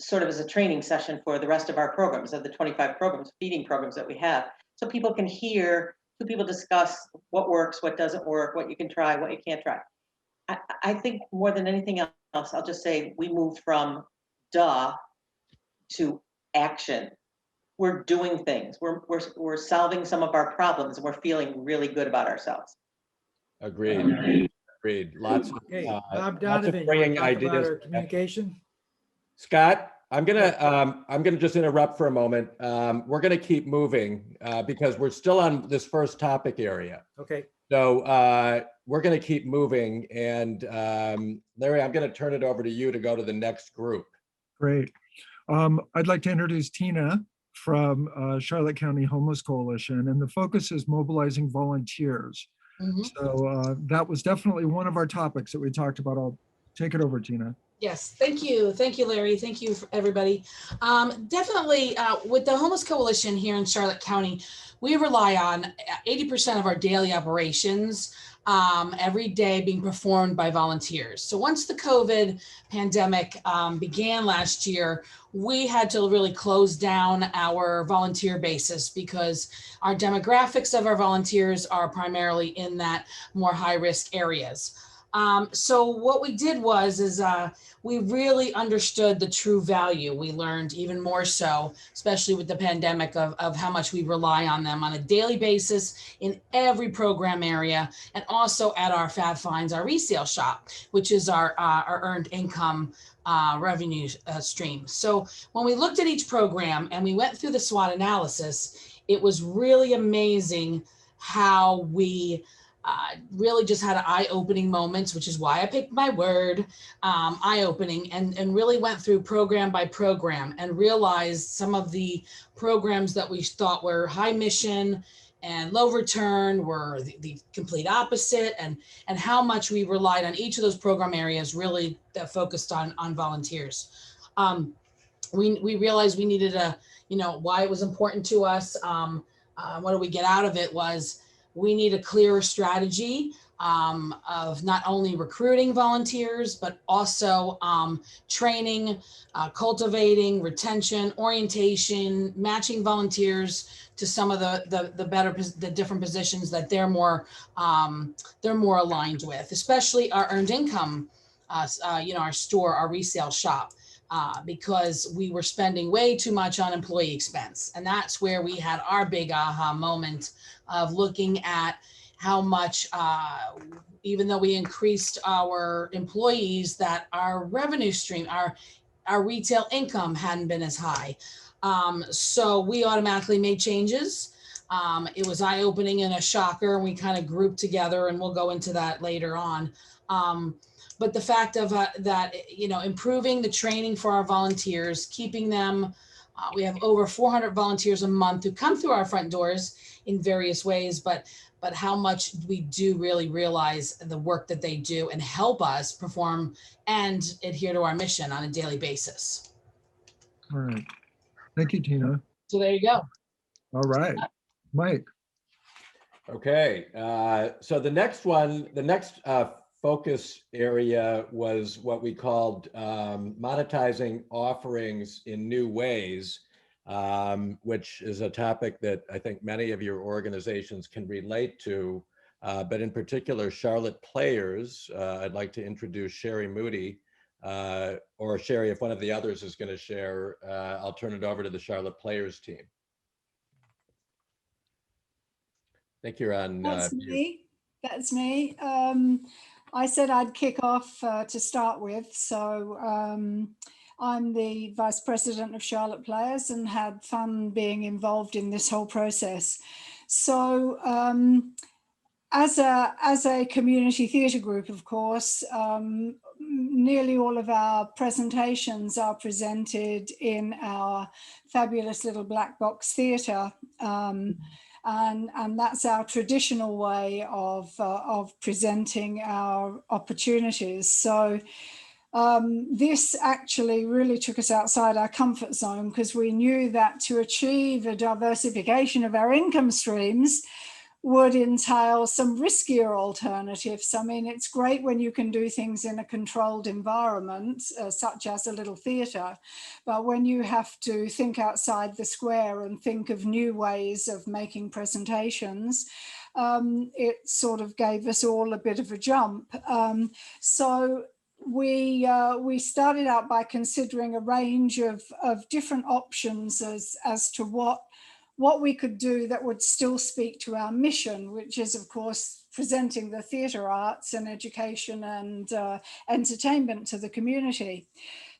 sort of as a training session for the rest of our programs, of the 25 programs, feeding programs that we have. So people can hear two people discuss what works, what doesn't work, what you can try, what you can't try. I think more than anything else, I'll just say we moved from duh to action. We're doing things. We're solving some of our problems, and we're feeling really good about ourselves. Agreed. Agreed. Lots of, Okay, Bob lots of Donovan, you want bringing to talk about ideas. our communication? Scott, I'm gonna just interrupt for a moment. We're gonna keep moving because we're still on this first topic area. Okay. So we're gonna keep moving, and Larry, I'm gonna turn it over to you to go to the next group. Great. I'd like to introduce Tina from Charlotte County Homeless Coalition, and the focus is mobilizing volunteers. So that was definitely one of our topics that we talked about. I'll take it over, Tina. Yes, thank you. Thank you, Larry. Thank you, for everybody. Definitely with the Homeless Coalition here in Charlotte County, we rely on 80% of our daily operations every day being performed by volunteers. So once the COVID pandemic began last year, we had to really close down our volunteer basis because our demographics of our volunteers are primarily in that more high-risk areas. So what we did is we really understood the true value. We learned even more so, especially with the pandemic, of how much we rely on them on a daily basis in every program area, and also at our Fab Finds, our resale shop, which is our earned income revenue stream. So when we looked at each program and we went through the SWOT analysis, it was really amazing how we really just had eye-opening moments, which is why I picked my word, eye-opening, and really went through program by program and realized some of the programs that we thought were high mission and low return were the complete opposite, and how much we relied on each of those program areas really that focused on volunteers. We realized we needed why it was important to us. What do we get out of it was, we need a clearer strategy of not only recruiting volunteers, but also training, cultivating, retention, orientation, matching volunteers to some of the different positions that they're more aligned with, especially our earned income, our store, our resale shop. Because we were spending way too much on employee expense. And that's where we had our big aha moment of looking at how much, even though we increased our employees, that our revenue stream, our retail income hadn't been as high. So we automatically made changes. It was eye-opening and a shocker, and we kind of grouped together, and we'll go into that later on. But the fact of that, improving the training for our volunteers, keeping them, we have over 400 volunteers a month who come through our front doors in various ways, but how much we do really realize the work that they do and help us perform and adhere to our mission on a daily basis. All right. Thank you, Tina. So there you go. All right. Mike. Okay. So the next focus area was what we called monetizing offerings in new ways, which is a topic that I think many of your organizations can relate to, but in particular, Charlotte Players. I'd like to introduce Sherry Moody, or Sherry, if one of the others is going to share, I'll turn it over to the Charlotte Players team. I think you're on. That's mute. me. That's me. I said I'd kick off to start with. So I'm the Vice President of Charlotte Players and had fun being involved in this whole process. So as a community theatre group, of course, nearly all of our presentations are presented in our fabulous little black box theatre. And that's our traditional way of presenting our opportunities. So this actually really took us outside our comfort zone, because we knew that to achieve a diversification of our income streams would entail some riskier alternatives. I mean, it's great when you can do things in a controlled environment, such as a little theatre, but when you have to think outside the square and think of new ways of making presentations, it sort of gave us all a bit of a jump. So we started out by considering a range of different options as to what we could do that would still speak to our mission, which is, of course, presenting the theatre arts and education and entertainment to the community.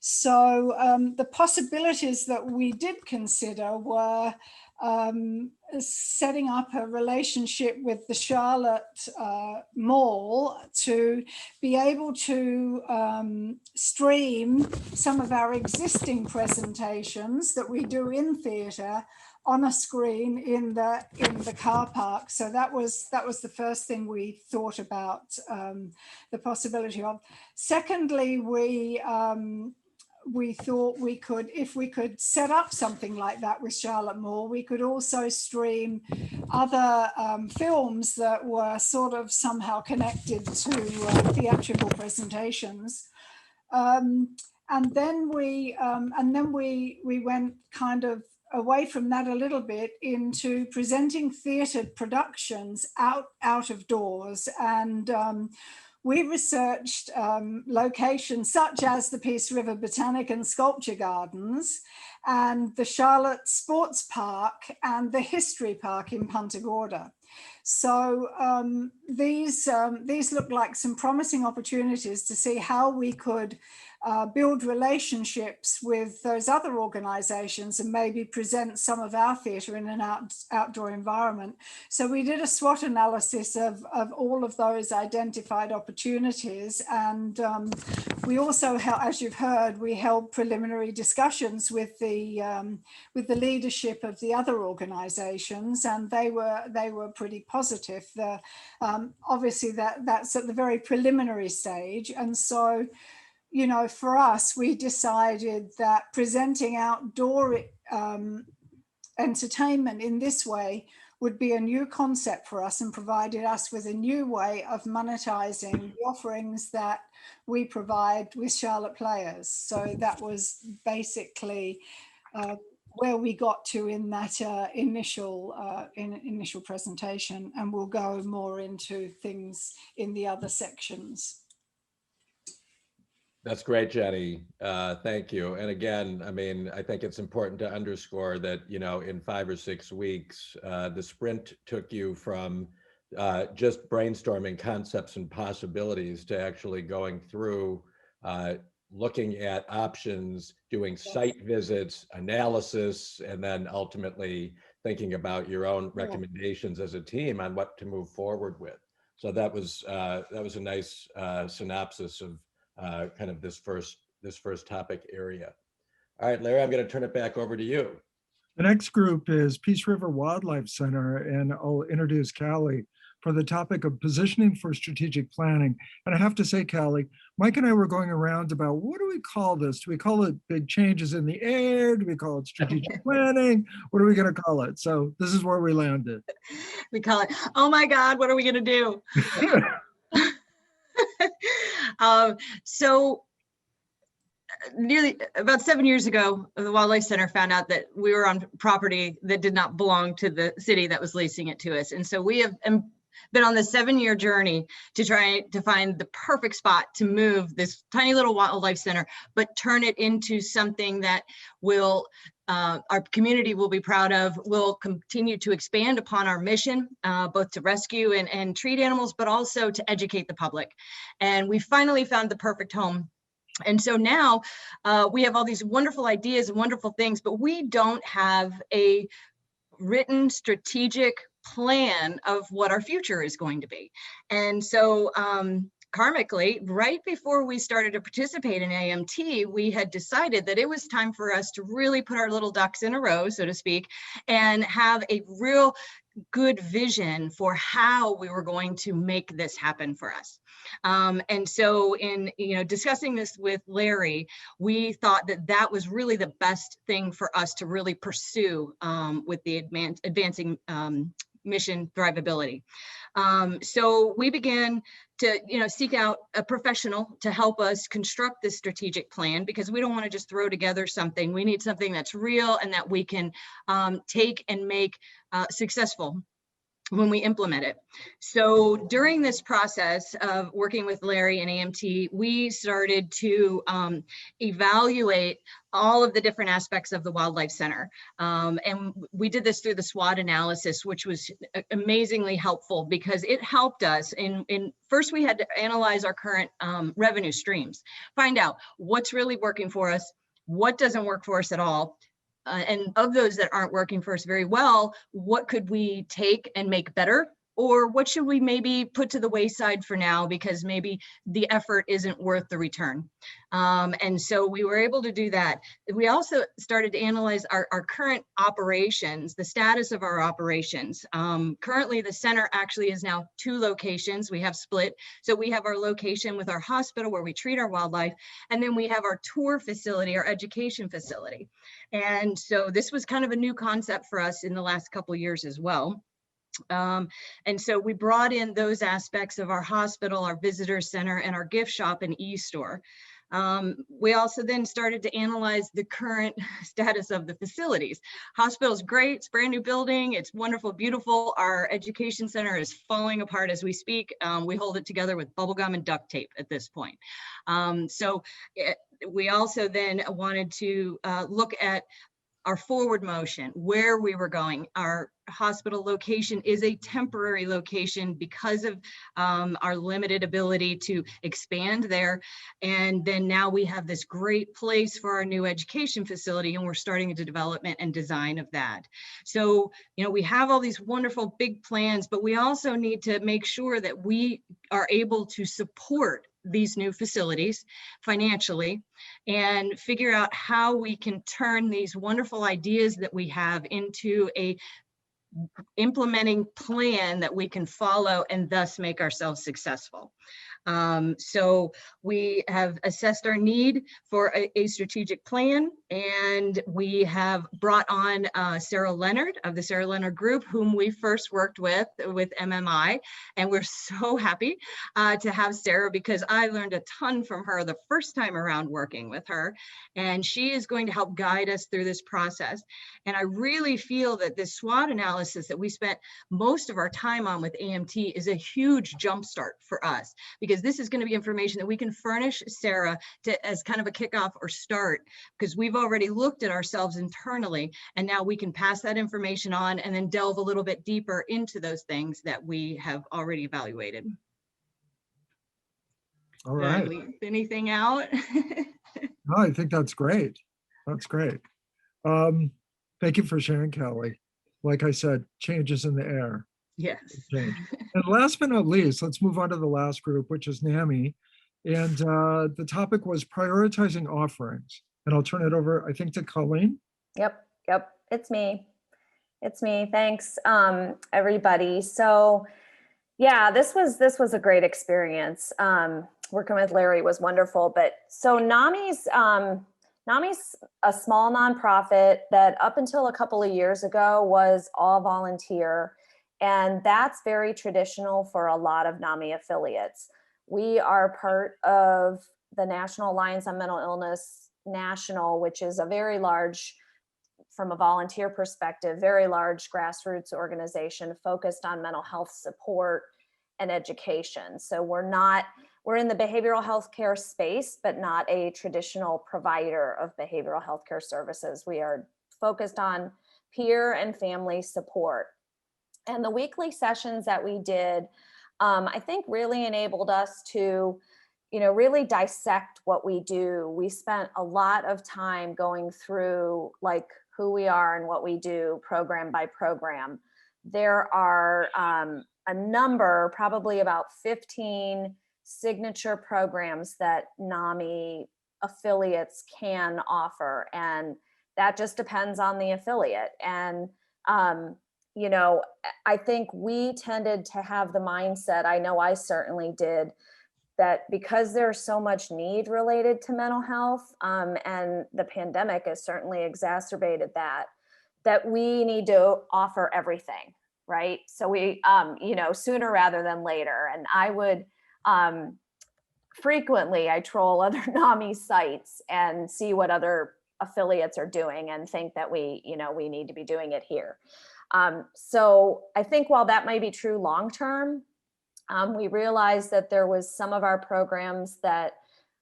So the possibilities that we did consider were setting up a relationship with the Charlotte Mall to be able to stream some of our existing presentations that we do in theatre on a screen in the car park. So that was the first thing we thought about the possibility of. Secondly, we thought we could, if we could set up something like that with Charlotte Mall, we could also stream other films that were sort of somehow connected to theatrical presentations. And then we went kind of away from that a little bit into presenting theatre productions out of doors. And we researched locations such as the Peace River Botanical Sculpture Gardens and the Charlotte Sports Park and the History Park in Punta Gorda. So these look like some promising opportunities to see how we could build relationships with those other organizations and maybe present some of our theatre in an outdoor environment. So we did a SWOT analysis of all of those identified opportunities. And we also, as you've heard, we held preliminary discussions with the leadership of the other organizations, and they were pretty positive. Obviously that's at the very preliminary stage. And so, you know, for us, we decided that presenting outdoor entertainment in this way would be a new concept for us and provided us with a new way of monetizing the offerings that we provide with Charlotte Players. So that was basically where we got to in that initial presentation, and we'll go more into things in the other sections. That's great, Jenny. Thank you. And again, I mean, I think it's important to underscore that, you know, in 5 or 6 weeks, the sprint took you from just brainstorming concepts and possibilities to actually going through, looking at options, doing site visits, analysis, and then ultimately thinking about your own recommendations as a team on what to move forward with. So that was a nice synopsis of kind of this first topic area. All right, Larry, I'm going to turn it back over to you. The next group is Peace River Wildlife Center, and I'll introduce Cali for the topic of positioning for strategic planning. And I have to say, Cali, Mike and I were going around about, what do we call this? Do we call it big changes in the air? Do we call it strategic planning? What are we going to call it? So this is where we landed. We call it, oh my God, what are we going to do? So nearly about 7 years ago, the Wildlife Center found out that we were on property that did not belong to the city that was leasing it to us. And so we have been on this 7-year journey to try to find the perfect spot to move this tiny little wildlife center, but turn it into something that will our community will be proud of, will continue to expand upon our mission, both to rescue and treat animals, but also to educate the public. And we finally found the perfect home. And so now we have all these wonderful ideas and wonderful things, but we don't have a written strategic plan of what our future is going to be. And so karmically, right before we started to participate in AMT, we had decided that it was time for us to really put our little ducks in a row, so to speak, and have a real good vision for how we were going to make this happen for us. And so in discussing this with Larry, we thought that that was really the best thing for us to really pursue with the advancing mission Thrivability. So we began to seek out a professional to help us construct this strategic plan, because we don't want to just throw together something. We need something that's real and that we can take and make successful when we implement it. So during this process of working with Larry and AMT, we started to evaluate all of the different aspects of the Wildlife Center. And we did this through the SWOT analysis, which was amazingly helpful because it helped us first we had to analyze our current revenue streams, find out what's really working for us, what doesn't work for us at all. And of those that aren't working for us very well, what could we take and make better? Or what should we maybe put to the wayside for now because maybe the effort isn't worth the return? And so we were able to do that. We also started to analyze our current operations, the status of our operations. Currently, the center actually is now 2 locations. We have split. So we have our location with our hospital where we treat our wildlife, and then we have our tour facility, our education facility. And so this was kind of a new concept for us in the last couple of years as well. And so we brought in those aspects of our hospital, our visitor center, and our gift shop and e-store. We also then started to analyze the current status of the facilities. Hospital's great, it's a brand new building, it's wonderful, beautiful. Our education center is falling apart as we speak. We hold it together with bubble gum and duct tape at this point. We also then wanted to look at our forward motion, where we were going. Our hospital location is a temporary location because of our limited ability to expand there. And then now we have this great place for our new education facility, and we're starting the development and design of that. So, we have all these wonderful big plans, but we also need to make sure that we are able to support these new facilities financially and figure out how we can turn these wonderful ideas that we have into a implementing plan that we can follow and thus make ourselves successful. So we have assessed our need for a strategic plan, and we have brought on Sarah Leonard of the Sarah Leonard Group, whom we first worked with MMI, and we're so happy to have Sarah because I learned a ton from her the first time around working with her, and she is going to help guide us through this process. And I really feel that this SWOT analysis that we spent most of our time on with AMT is a huge jumpstart for us, because this is going to be information that we can furnish Sarah as kind of a kickoff or start, because we've already looked at ourselves internally, and now we can pass that information on and then delve a little bit deeper into those things that we have already evaluated. All right. Did I leave anything out? No, I think that's great. That's great. Thank you for sharing, Kelly. Like I said, changes in the air. Yes. And last but not least, let's move on to the last group, which is NAMI. And the topic was prioritizing offerings. And I'll turn it over, I think, to Colleen. Yep. It's me. Thanks, everybody. So yeah, this was a great experience. Working with Larry was wonderful. But so NAMI's a small nonprofit that up until a couple of years ago was all volunteer. And that's very traditional for a lot of NAMI affiliates. We are part of the National Alliance on Mental Illness National, which is a very large from a volunteer perspective, very large grassroots organization focused on mental health support and education. So we're in the behavioral health care space, but not a traditional provider of behavioral health care services. We are focused on peer and family support. And the weekly sessions that we did, I think really enabled us to, really dissect what we do. We spent a lot of time going through like who we are and what we do program by program. There are a number, probably about 15 signature programs that NAMI affiliates can offer. And that just depends on the affiliate. And, I think we tended to have the mindset, I know I certainly did, that because there's so much need related to mental health, and the pandemic has certainly exacerbated that we need to offer everything, right? So we, sooner rather than later. And I would, frequently I troll other NAMI sites and see what other affiliates are doing and think that we need to be doing it here. So I think while that might be true long-term, we realized that there was some of our programs that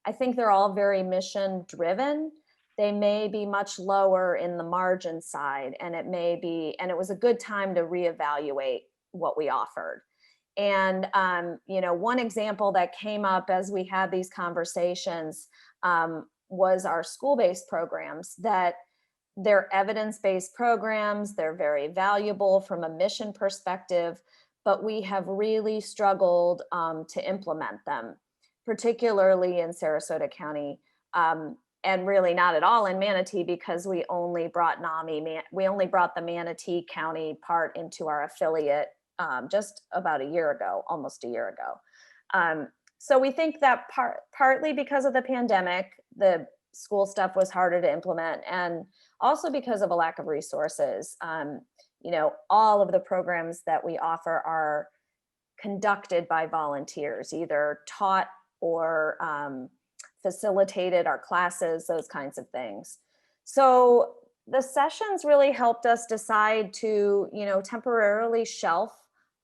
I think they're all very mission driven. They may be much lower in the margin side, and it was a good time to reevaluate what we offered. And, one example that came up as we had these conversations was our school-based programs, that they're evidence-based programs. They're very valuable from a mission perspective, but we have really struggled to implement them, particularly in Sarasota County, and really not at all in Manatee, because we only brought the Manatee County part into our affiliate just about almost a year ago. So we think that partly because of the pandemic, the school stuff was harder to implement, and also because of a lack of resources. All of the programs that we offer are conducted by volunteers, either taught or facilitated our classes, those kinds of things. So the sessions really helped us decide to, temporarily shelf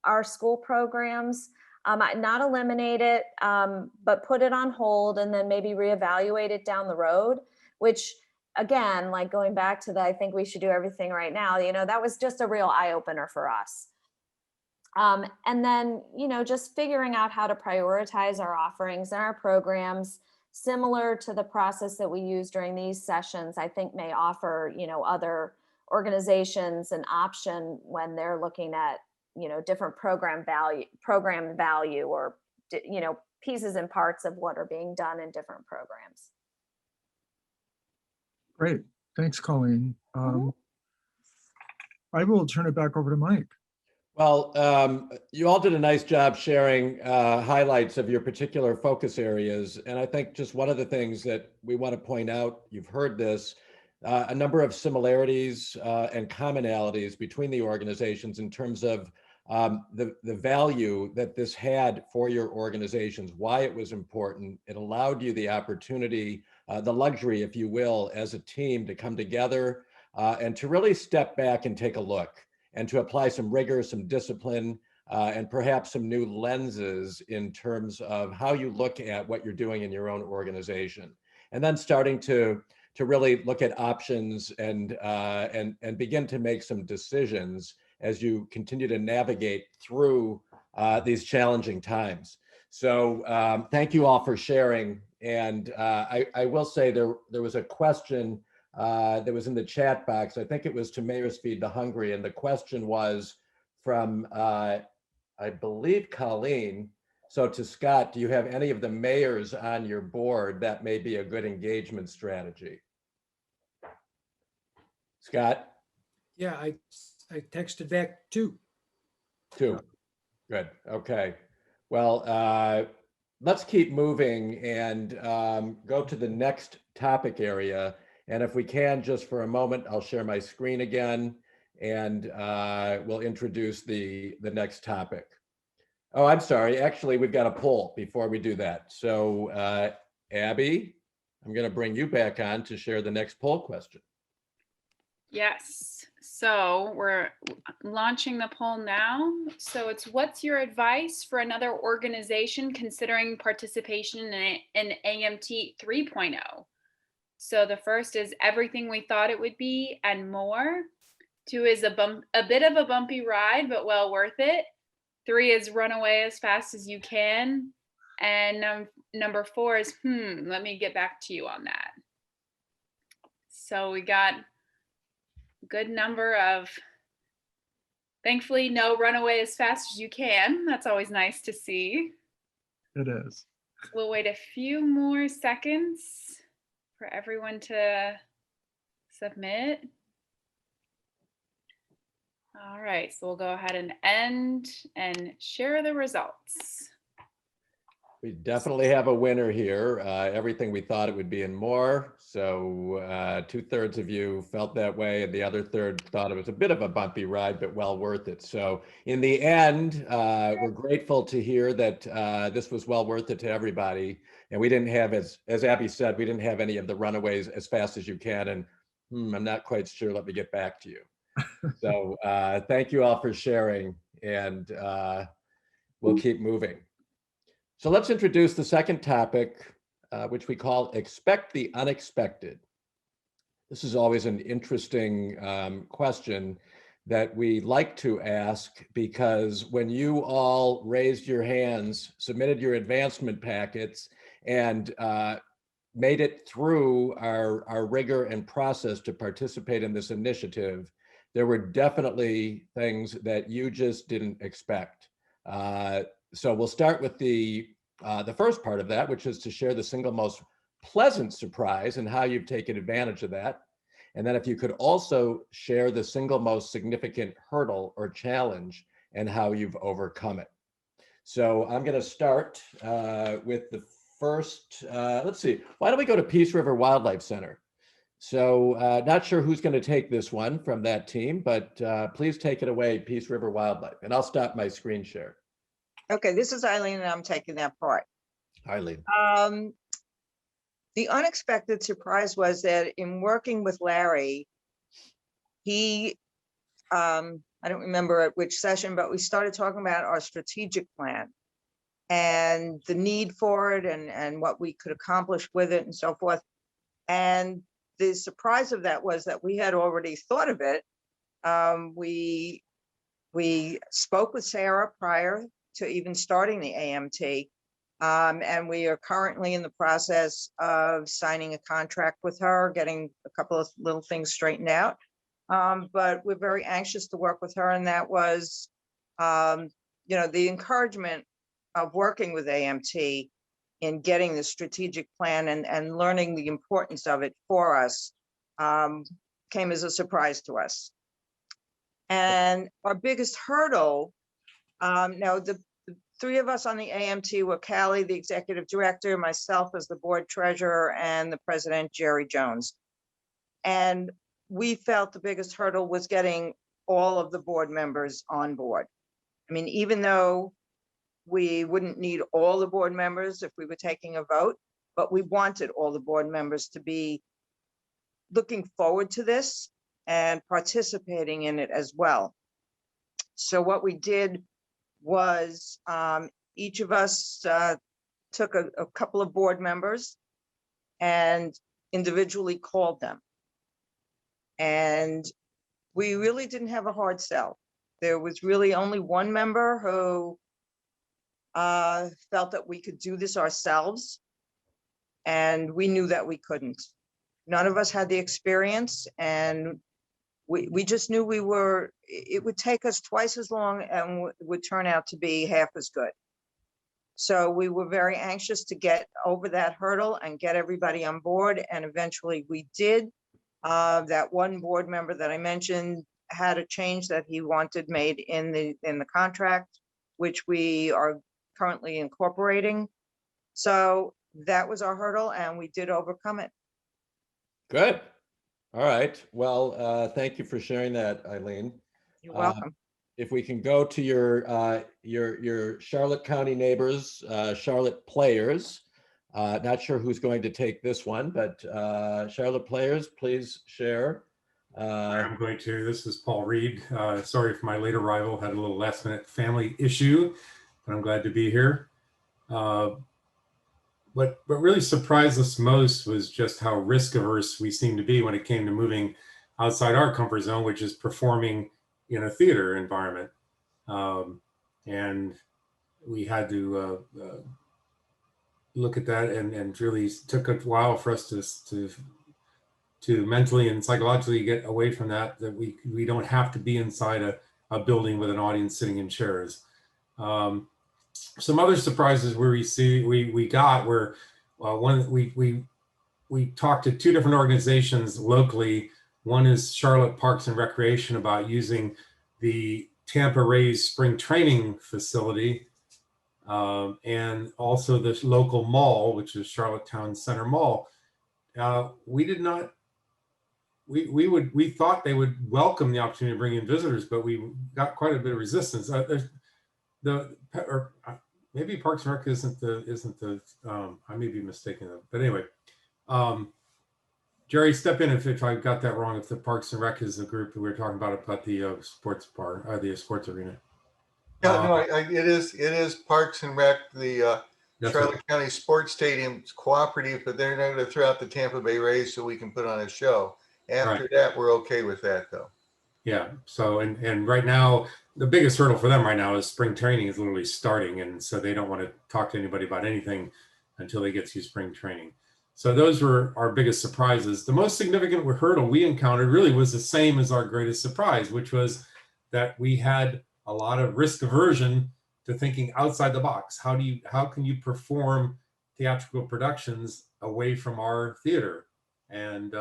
our school programs, not eliminate it, but put it on hold and then maybe reevaluate it down the road, which again, like going back to I think we should do everything right now, that was just a real eye opener for us. And then, just figuring out how to prioritize our offerings and our programs, similar to the process that we use during these sessions, I think may offer, other organizations an option when they're looking at, different program value or, pieces and parts of what are being done in different programs. Great. Thanks, Colleen. I will turn it back over to Mike. Well, you all did a nice job sharing highlights of your particular focus areas. And I think just one of the things that we want to point out, you've heard this, a number of similarities and commonalities between the organizations in terms of the value that this had for your organizations, why it was important. It allowed you the opportunity, the luxury, if you will, as a team to come together and to really step back and take a look, and to apply some rigor, some discipline, and perhaps some new lenses in terms of how you look at what you're doing in your own organization. And then starting to really look at options and begin to make some decisions as you continue to navigate through these challenging times. So thank you all for sharing. And I will say there was a question that was in the chat box. I think it was to Mayors Feed the Hungry. And the question was from, I believe, Colleen. So to Scott, do you have any of the mayors on your board that may be a good engagement strategy? Scott? Yeah, I texted back two. Good. Okay. Well, let's keep moving and go to the next topic area. And if we can, just for a moment, I'll share my screen again and we'll introduce the next topic. Oh, I'm sorry. Actually, we've got a poll before we do that. So Abby, I'm going to bring you back on to share the next poll question. Yes. So we're launching the poll now. So it's, what's your advice for another organization considering participation in AMT 3.0? So the first is everything we thought it would be and more. 2 is a bit of a bumpy ride, but well worth it. 3 is run away as fast as you can. And number 4 is, let me get back to you on that. So we got a good number of, thankfully, no run away as fast as you can. That's always nice to see. It is. We'll wait a few more seconds for everyone to submit. All right, so we'll go ahead and end and share the results. We definitely have a winner here. Everything we thought it would be and more. So 2/3 of you felt that way, and the other third thought it was a bit of a bumpy ride, but well worth it. So in the end, we're grateful to hear that this was well worth it to everybody. And we didn't have, as Abby said, we didn't have any of the runaways as fast as you can. And I'm not quite sure. Let me get back to you. So thank you all for sharing, and we'll keep moving. So let's introduce the second topic, which we call Expect the Unexpected. This is always an interesting question that we like to ask, because when you all raised your hands, submitted your advancement packets, and made it through our rigor and process to participate in this initiative, there were definitely things that you just didn't expect. So we'll start with the first part of that, which is to share the single most pleasant surprise and how you've taken advantage of that. And then if you could also share the single most significant hurdle or challenge and how you've overcome it. So I'm going to start with the first, let's see, why don't we go to Peace River Wildlife Center? So not sure who's going to take this one from that team, but please take it away, Peace River Wildlife. And I'll stop my screen share. Okay, this is Eileen, and I'm taking that part. Eileen. The unexpected surprise was that in working with Larry, he, I don't remember at which session, but we started talking about our strategic plan and the need for it, and what we could accomplish with it and so forth. And the surprise of that was that we had already thought of it. We spoke with Sarah prior to even starting the AMT. And we are currently in the process of signing a contract with her, getting a couple of little things straightened out. But we're very anxious to work with her. And that was, the encouragement of working with AMT in getting the strategic plan and learning the importance of it for us came as a surprise to us. And our biggest hurdle, now the 3 of us on the AMT were Cali, the executive director, myself as the board treasurer, and the president, Jerry Jones. And we felt the biggest hurdle was getting all of the board members on board. I mean, even though we wouldn't need all the board members if we were taking a vote, but we wanted all the board members to be looking forward to this and participating in it as well. So what we did was each of us took a couple of board members and individually called them. And we really didn't have a hard sell. There was really only one member who felt that we could do this ourselves, and we knew that we couldn't. None of us had the experience, and we just knew it would take us twice as long and would turn out to be half as good. So we were very anxious to get over that hurdle and get everybody on board. And eventually we did. That one board member that I mentioned had a change that he wanted made in the contract, which we are currently incorporating. So that was our hurdle, and we did overcome it. Good. All right. Well, thank you for sharing that, Eileen. You're welcome. If we can go to your Charlotte County neighbors, Charlotte Players. Not sure who's going to take this one, but Charlotte Players, please share I'm going to. This is Paul Reed. Sorry for my late arrival. Had a little last minute family issue, but I'm glad to be here. What really surprised us most was just how risk averse we seemed to be when it came to moving outside our comfort zone, which is performing in a theater environment. And we had to look at that, and really took a while for us to mentally and psychologically get away from that we don't have to be inside a building with an audience sitting in chairs. Some other surprises we got were we talked to two different organizations locally. One is Charlotte Parks and Recreation about using the Tampa Rays spring training facility, and also this local mall, which is Charlottetown Center Mall. We thought they would welcome the opportunity to bring in visitors, but we got quite a bit of resistance. Maybe Parks and Rec isn't the I may be mistaken though. But anyway, Jerry, step in if I got that wrong. If the Parks and Rec is the group we were talking about the sports bar, the sports arena. Yeah, no, it is Parks and Rec. The Charlotte County Sports Stadium is cooperative, but they're not going to throw out the Tampa Bay Rays so we can put on a show. After that, we're okay with that though. Yeah. So and right now, the biggest hurdle for them right now is spring training is literally starting, and so they don't want to talk to anybody about anything until they get to spring training. So those were our biggest surprises. The most significant hurdle we encountered really was the same as our greatest surprise, which was that we had a lot of risk aversion to thinking outside the box. How can you perform theatrical productions away from our theater? And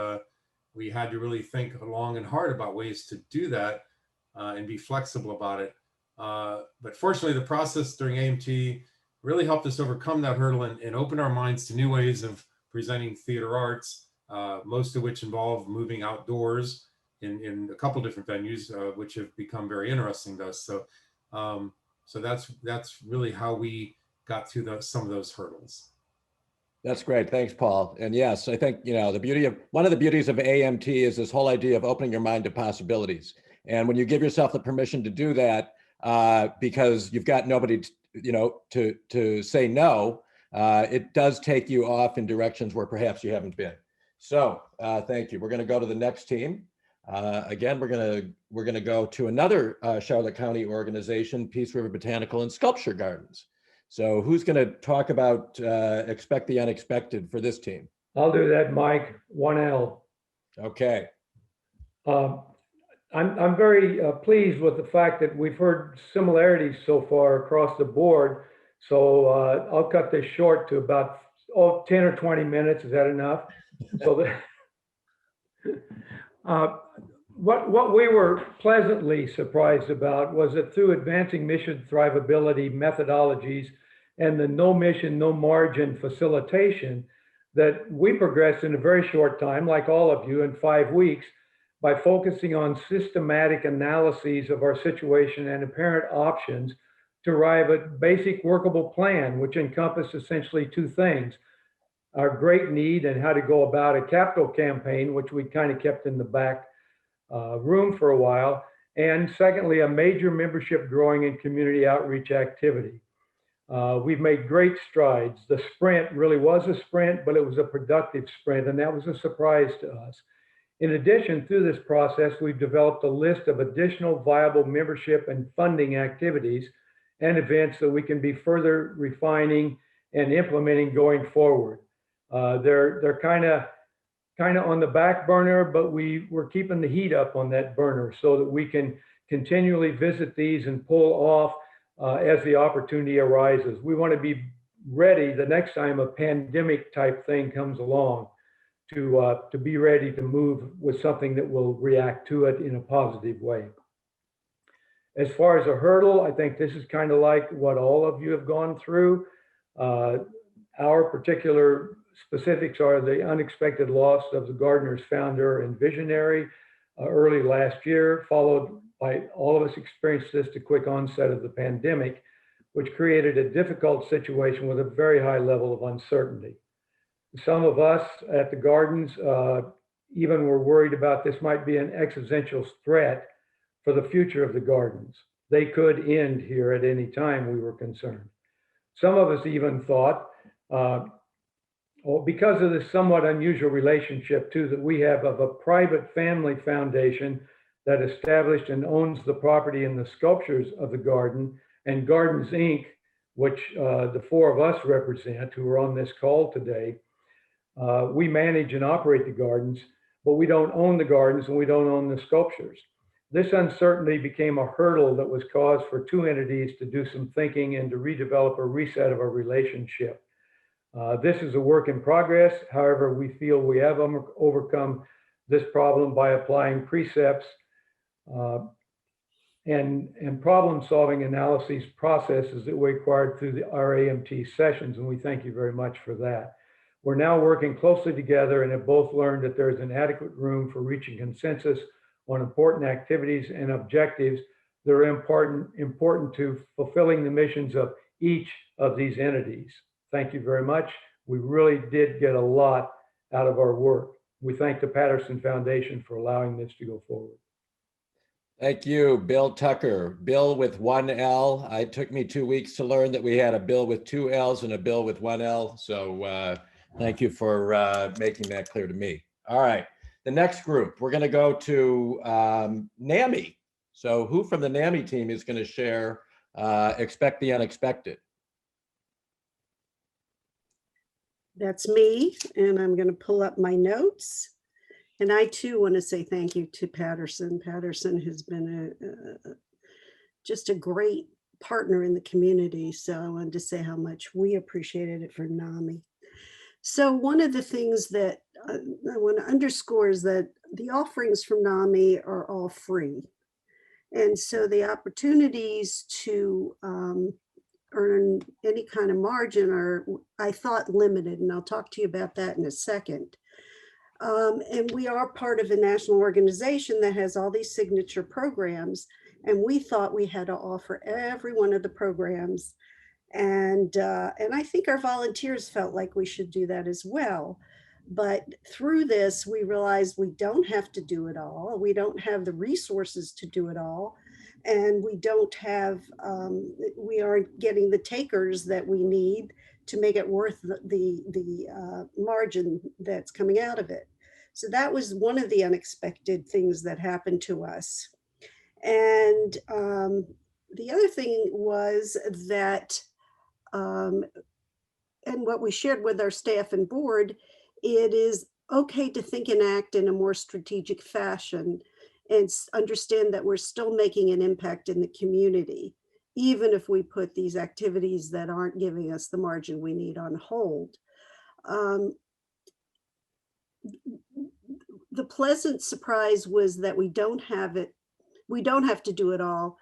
we had to really think long and hard about ways to do that and be flexible about it. But fortunately, the process during AMT really helped us overcome that hurdle and open our minds to new ways of presenting theater arts, most of which involve moving outdoors in a couple different venues, which have become very interesting to us. So that's really how we got through some of those hurdles. That's great. Thanks, Paul. And yes, I think, one of the beauties of AMT is this whole idea of opening your mind to possibilities. And when you give yourself the permission to do that, because you've got nobody, to say no, it does take you off in directions where perhaps you haven't been. So thank you. We're going to go to the next team. Again, we're going to go to another Charlotte County organization, Peace River Botanical and Sculpture Gardens. So who's going to talk about expect the unexpected for this team? I'll do that, Mike. 1L. Okay. I'm very pleased with the fact that we've heard similarities so far across the board. So I'll cut this short to about 10 or 20 minutes. Is that enough? So what we were pleasantly surprised about was that through advancing mission thrivability methodologies and the no mission, no margin facilitation, that we progressed in a very short time, like all of you, in 5 weeks, by focusing on systematic analyses of our situation and apparent options to arrive at a basic workable plan, which encompassed essentially two things: our great need and how to go about a capital campaign, which we kind of kept in the back room for a while, and secondly, a major membership growing and community outreach activity. We've made great strides. The sprint really was a sprint, but it was a productive sprint, and that was a surprise to us. In addition, through this process, we've developed a list of additional viable membership and funding activities and events that we can be further refining and implementing going forward. They're kind of on the back burner, but we're keeping the heat up on that burner so that we can continually visit these and pull off as the opportunity arises. We want to be ready the next time a pandemic type thing comes along to be ready to move with something that will react to it in a positive way. As far as a hurdle, I think this is kind of like what all of you have gone through. Our particular specifics are the unexpected loss of the Gardeners founder and visionary early last year, followed by all of us experienced this the quick onset of the pandemic, which created a difficult situation with a very high level of uncertainty. Some of us at the Gardens even were worried about this might be an existential threat for the future of the gardens. They could end here at any time, we were concerned. Some of us even thought, because of this somewhat unusual relationship too that we have of a private family foundation that established and owns the property and the sculptures of the garden, and Gardens Inc., which the four of us represent who are on this call today, we manage and operate the gardens, but we don't own the gardens and we don't own the sculptures. This uncertainty became a hurdle that was cause for two entities to do some thinking and to redevelop a reset of our relationship. This is a work in progress. However, we feel we have overcome this problem by applying precepts and problem-solving analyses processes that we acquired through our AMT sessions, and we thank you very much for that. We're now working closely together and have both learned that there's an adequate room for reaching consensus on important activities and objectives that are important to fulfilling the missions of each of these entities. Thank you very much. We really did get a lot out of our work. We thank the Patterson Foundation for allowing this to go forward. Thank you, Bill Tucker. Bill with one L. It took me 2 weeks to learn that we had a bill with two L's and a bill with one L. So thank you for making that clear to me. All right, the next group, we're gonna go to NAMI. So who from the NAMI team is gonna share Expect the Unexpected? That's me, and I'm going to pull up my notes. And I too want to say thank you to Patterson. Patterson has been just a great partner in the community. So I wanted to say how much we appreciated it for NAMI. So one of the things that I want to underscore is that the offerings from NAMI are all free. And so the opportunities to earn any kind of margin are, I thought, limited, and I'll talk to you about that in a second. And we are part of a national organization that has all these signature programs, and we thought we had to offer every one of the programs. And I think our volunteers felt like we should do that as well. But through this, we realized we don't have to do it all. We don't have the resources to do it all. And we don't have, we aren't getting the takers that we need to make it worth the margin that's coming out of it. So that was one of the unexpected things that happened to us. And the other thing was that, and what we shared with our staff and board, it is okay to think and act in a more strategic fashion and understand that we're still making an impact in the community, even if we put these activities that aren't giving us the margin we need on hold. The pleasant surprise was that we don't have to do it all.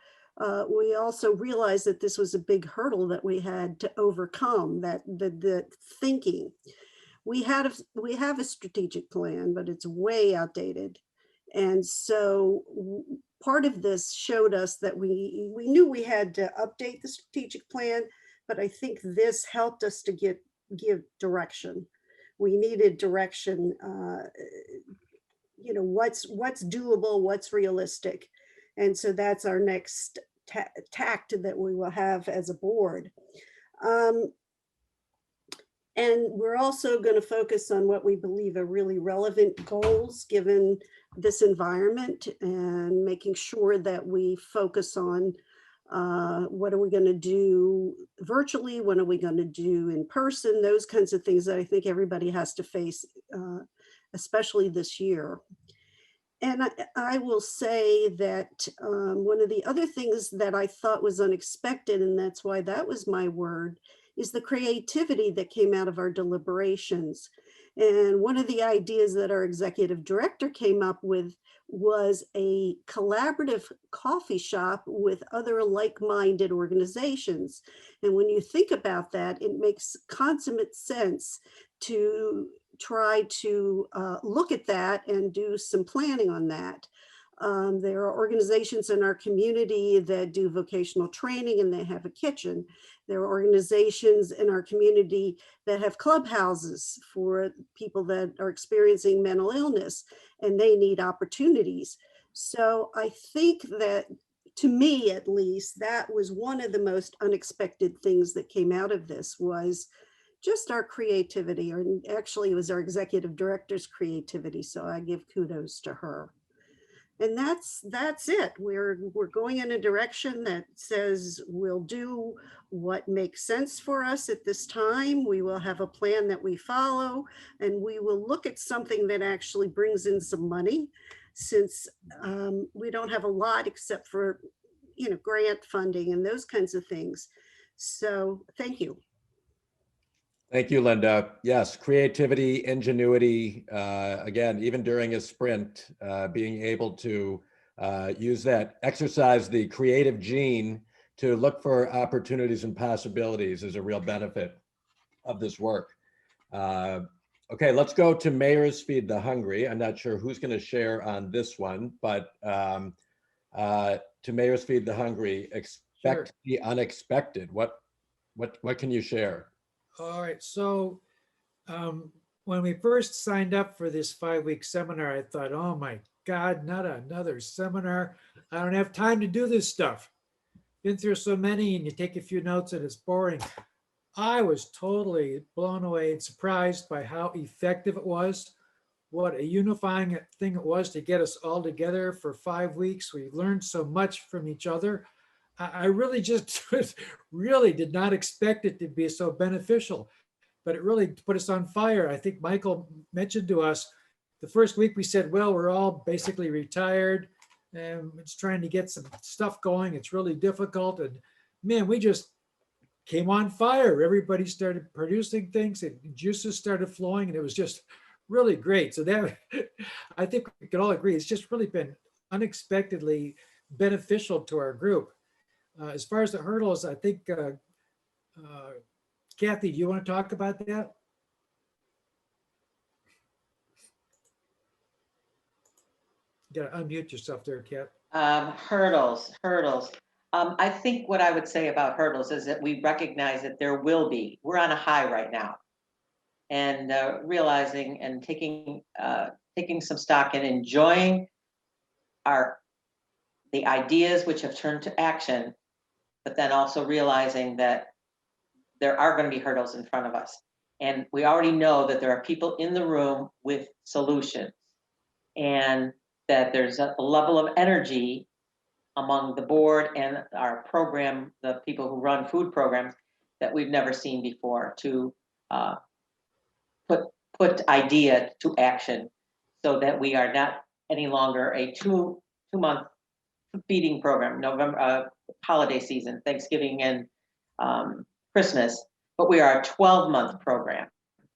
We also realized that this was a big hurdle that we had to overcome, that the thinking. We have a strategic plan, but it's way outdated. And so part of this showed us that we knew we had to update the strategic plan, but I think this helped us to give direction. We needed direction, what's doable, what's realistic. And so that's our next tact that we will have as a board. And we're also going to focus on what we believe are really relevant goals given this environment, and making sure that we focus on what are we going to do virtually, what are we going to do in person, those kinds of things that I think everybody has to face, especially this year. And I will say that one of the other things that I thought was unexpected, and that's why that was my word, is the creativity that came out of our deliberations. And one of the ideas that our executive director came up with was a collaborative coffee shop with other like-minded organizations. And when you think about that, it makes consummate sense to try to look at that and do some planning on that. There are organizations in our community that do vocational training and they have a kitchen. There are organizations in our community that have clubhouses for people that are experiencing mental illness and they need opportunities. So I think that, to me at least, that was one of the most unexpected things that came out of this, was just our creativity, or actually it was our executive director's creativity. So I give kudos to her. And that's it. We're going in a direction that says we'll do what makes sense for us at this time. We will have a plan that we follow, and we will look at something that actually brings in some money, since we don't have a lot except for, you know, grant funding and those kinds of things. So thank you. Thank you, Linda. Yes, creativity, ingenuity, again, even during a sprint, being able to use that, exercise the creative gene to look for opportunities and possibilities is a real benefit of this work. Okay, let's go to Mayor's Feed the Hungry. I'm not sure who's going to share on this one, but to Mayor's Feed the Hungry, expect the unexpected. What can you share? All right, so when we first signed up for this 5-week seminar, I thought, oh my God, not another seminar. I don't have time to do this stuff. Been through so many, and you take a few notes and it's boring. I was totally blown away and surprised by how effective it was. What a unifying thing it was to get us all together for 5 weeks. We learned so much from each other. I really just really did not expect it to be so beneficial, but it really put us on fire. I think Michael mentioned to us the first week we said, well, we're all basically retired and it's trying to get some stuff going. It's really difficult. And man, we just came on fire. Everybody started producing things and juices started flowing, and it was just really great. So that, I think we can all agree, it's just really been unexpectedly beneficial to our group. As far as the hurdles, I think, Kathy, do you want to talk about that? You got to unmute yourself there, Kat. Hurdles. I think what I would say about hurdles is that we recognize that there will be. We're on a high right now, and realizing and taking some stock and enjoying the ideas which have turned to action, but then also realizing that there are going to be hurdles in front of us. And we already know that there are people in the room with solutions, and that there's a level of energy among the board and our program, the people who run food programs, that we've never seen before, to put idea to action, so that we are not any longer a two-month feeding program, November holiday season, Thanksgiving and Christmas, but we are a 12-month program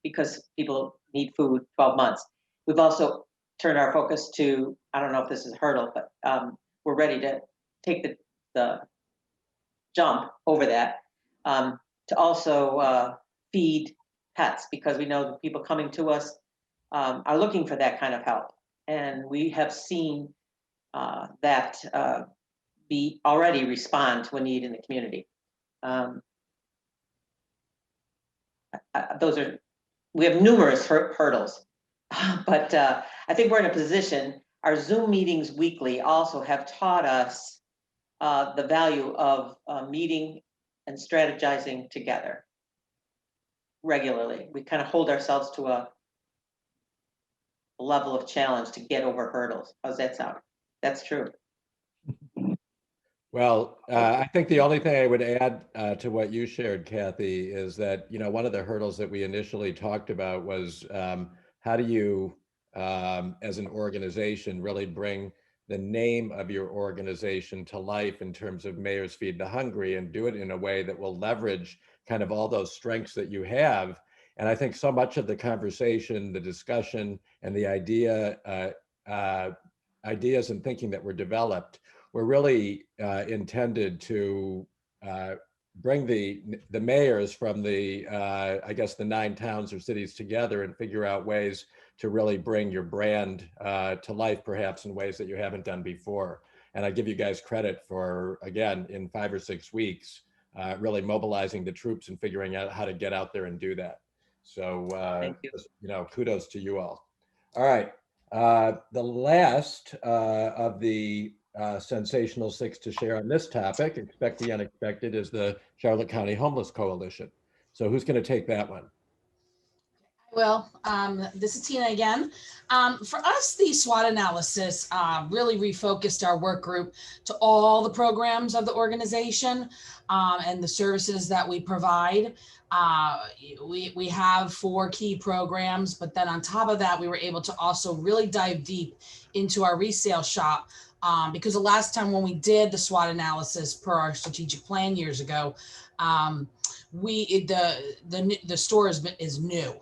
because people need food 12 months. We've also turned our focus to, I don't know if this is a hurdle, but we're ready to take the jump over that, to also feed pets, because we know the people coming to us are looking for that kind of help. And we have seen that be already respond to a need in the community. We have numerous hurdles, but I think we're in a position. Our Zoom meetings weekly also have taught us the value of meeting and strategizing together regularly. We kind of hold ourselves to a level of challenge to get over hurdles. How's that sound? That's true. Well, I think the only thing I would add to what you shared, Kathy, is that, you know, one of the hurdles that we initially talked about was how do you, as an organization, really bring the name of your organization to life in terms of Mayor's Feed the Hungry, and do it in a way that will leverage kind of all those strengths that you have. And I think so much of the conversation, the discussion, and the ideas and thinking that were developed were really intended to bring the mayors from the, I guess, the 9 towns or cities together and figure out ways to really bring your brand to life, perhaps in ways that you haven't done before. And I give you guys credit for, again, in 5 or 6 weeks, really mobilizing the troops and figuring out how to get out there and do that. So, you know, kudos to you all. All right. The last of the sensational 6 to share on this topic, Expect the Unexpected, is the Charlotte County Homeless Coalition. So who's going to take that one? Well, this is Tina again. For us, the SWOT analysis really refocused our work group to all the programs of the organization and the services that we provide. We have 4 key programs, but then on top of that, we were able to also really dive deep into our resale shop because the last time when we did the SWOT analysis per our strategic plan years ago, the store is new.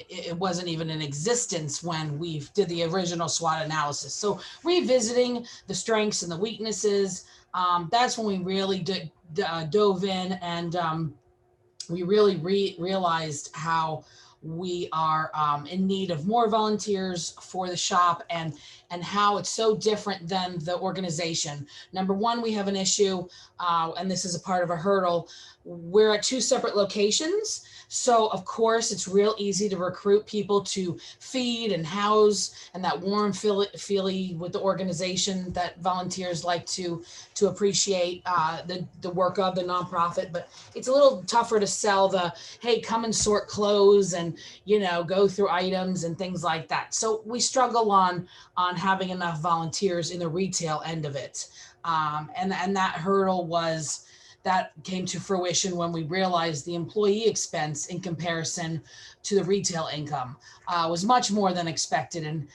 It wasn't even in existence when we did the original SWOT analysis. So revisiting the strengths and the weaknesses, that's when we really dove in and we really realized how we are in need of more volunteers for the shop and how it's so different than the organization. Number one, we have an issue, and this is a part of a hurdle. We're at 2 separate locations. So of course, it's real easy to recruit people to feed and house and that warm feely with the organization that volunteers like to appreciate the work of the nonprofit. But it's a little tougher to sell the, hey, come and sort clothes and, you know, go through items and things like that. So we struggle on having enough volunteers in the retail end of it. And that hurdle that came to fruition when we realized the employee expense in comparison to the retail income was much more than expected,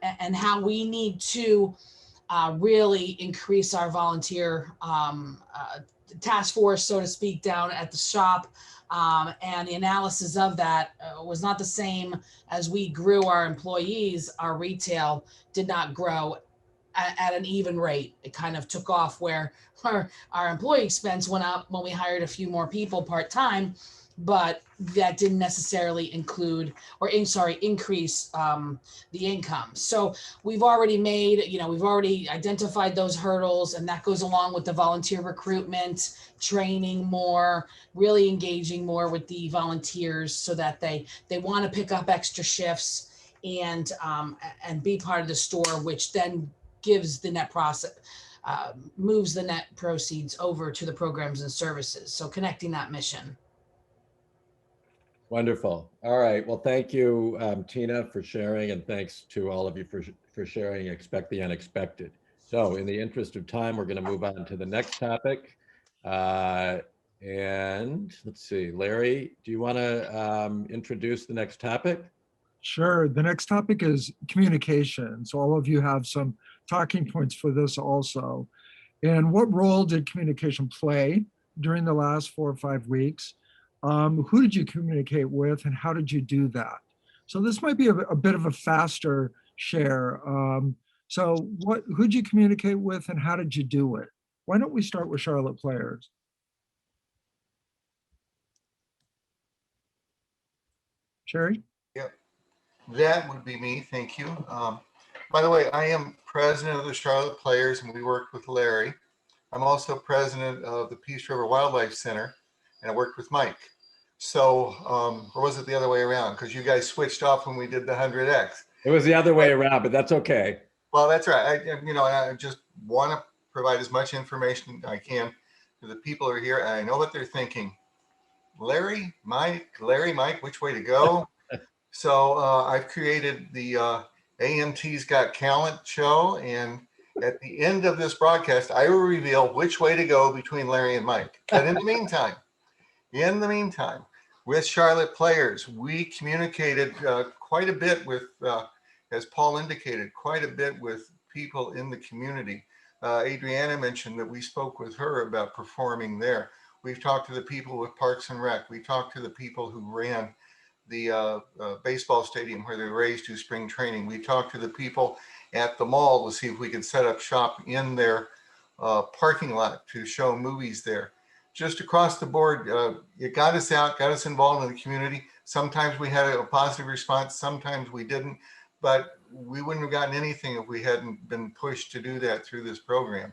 and how we need to really increase our volunteer task force, so to speak, down at the shop. And the analysis of that was not the same as we grew our employees. Our retail did not grow at an even rate. It kind of took off where our employee expense went up when we hired a few more people part-time, but that didn't necessarily increase the income. So we've already we've already identified those hurdles, and that goes along with the volunteer recruitment, training more, really engaging more with the volunteers so that they want to pick up extra shifts and be part of the store, which then gives the net profit, moves the net proceeds over to the programs and services. So connecting that mission. Wonderful. All right. Well, thank you, Tina, for sharing, and thanks to all of you for sharing Expect the Unexpected. So in the interest of time, we're going to move on to the next topic. And let's see, Larry, do you want to introduce the next topic? Sure. The next topic is communication. So all of you have some talking points for this also. And what role did communication play during the last 4 or 5 weeks? Who did you communicate with and how did you do that? So this might be a bit of a faster share. So who did you communicate with and how did you do it? Why don't we start with Charlotte players? Sherry? Yep, that would be me. Thank you. By the way, I am president of the Charlotte Players, and we worked with Larry. I'm also president of the Peace River Wildlife Center, and I worked with Mike. So, or was it the other way around? Because you guys switched off when we did the 100X. It was the other way around, but that's okay. Well, that's right. I just want to provide as much information I can to the people who are here, and I know what they're thinking. Larry, Mike, which way to go? So I've created the AMT's Got Talent show, and at the end of this broadcast, I will reveal which way to go between Larry and Mike. But in the meantime, with Charlotte Players, we communicated quite a bit with, as Paul indicated, quite a bit with people in the community. Adriana mentioned that we spoke with her about performing there. We've talked to the people with Parks and Rec. We talked to the people who ran the baseball stadium where they raised to spring training. We talked to the people at the mall to see if we could set up shop in their parking lot to show movies there. Just across the board, it got us out, got us involved in the community. Sometimes we had a positive response, sometimes we didn't, but we wouldn't have gotten anything if we hadn't been pushed to do that through this program.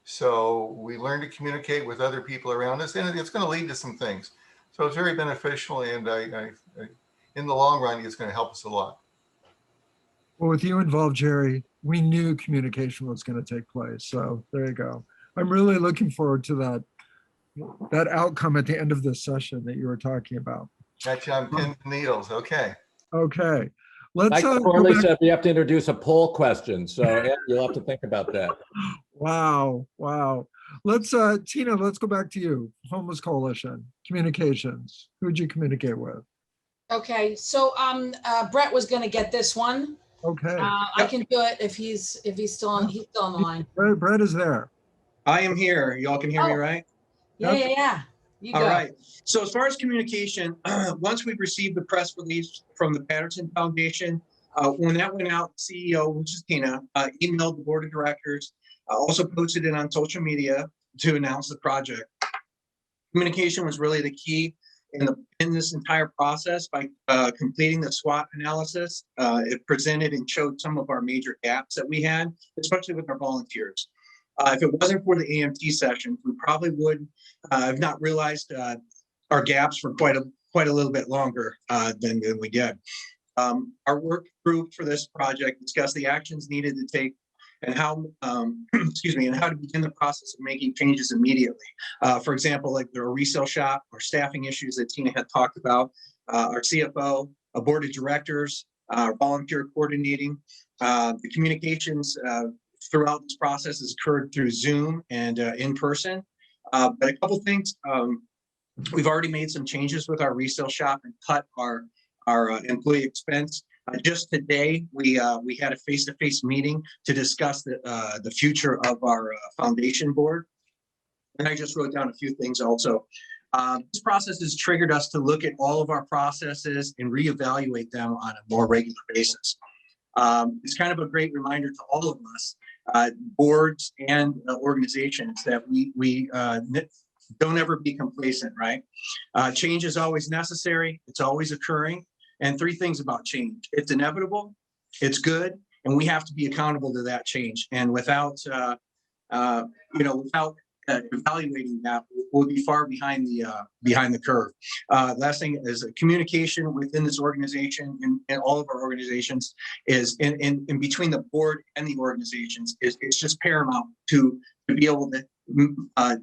So we learned to communicate with other people around us, and it's going to lead to some things. So it's very beneficial, and I in the long run, it's going to help us a lot. Well, with you involved, Jerry, we knew communication was going to take place. So there you go. I'm really looking forward to that outcome at the end of this session that you were talking about. Gotcha on pins and needles. Okay. Okay. Let's Like Corley said, we have to introduce a poll question. So Ed, you'll have to think about that. Wow. Wow. Let's, Tina, let's go back to you. Homeless Coalition, communications. Who'd you communicate with? Okay, so Brett was going to get this one. Okay. I can do it if he's still on the line. Brett is there. I am here. Y'all can hear me, right? Yeah. You All go. right. So as far as communication, once we received the press release from the Patterson Foundation, when that went out, the CEO, which is Tina, emailed the board of directors, also posted it on social media to announce the project. Communication was really the key in this entire process. By completing the SWOT analysis, it presented and showed some of our major gaps that we had, especially with our volunteers. If it wasn't for the AMT sessions, we probably would have not realized our gaps for quite a little bit longer than we did. Our work group for this project discussed the actions needed to take and how, and how to begin the process of making changes immediately. For example, like the resale shop or staffing issues that Tina had talked about, our CFO, a board of directors, our volunteer coordinating, the communications throughout this process has occurred through Zoom and in person. But a couple things, we've already made some changes with our resale shop and cut our employee expense. Just today, we had a face-to-face meeting to discuss the future of our foundation board. And I just wrote down a few things also. This process has triggered us to look at all of our processes and reevaluate them on a more regular basis. It's kind of a great reminder to all of us, boards and organizations, that we don't ever be complacent, right? Change is always necessary. It's always occurring. And three things about change: it's inevitable, it's good, and we have to be accountable to that change. And without evaluating that, we'll be far behind the curve. Last thing is communication within this organization and all of our organizations is in between the board and the organizations it's just paramount to be able to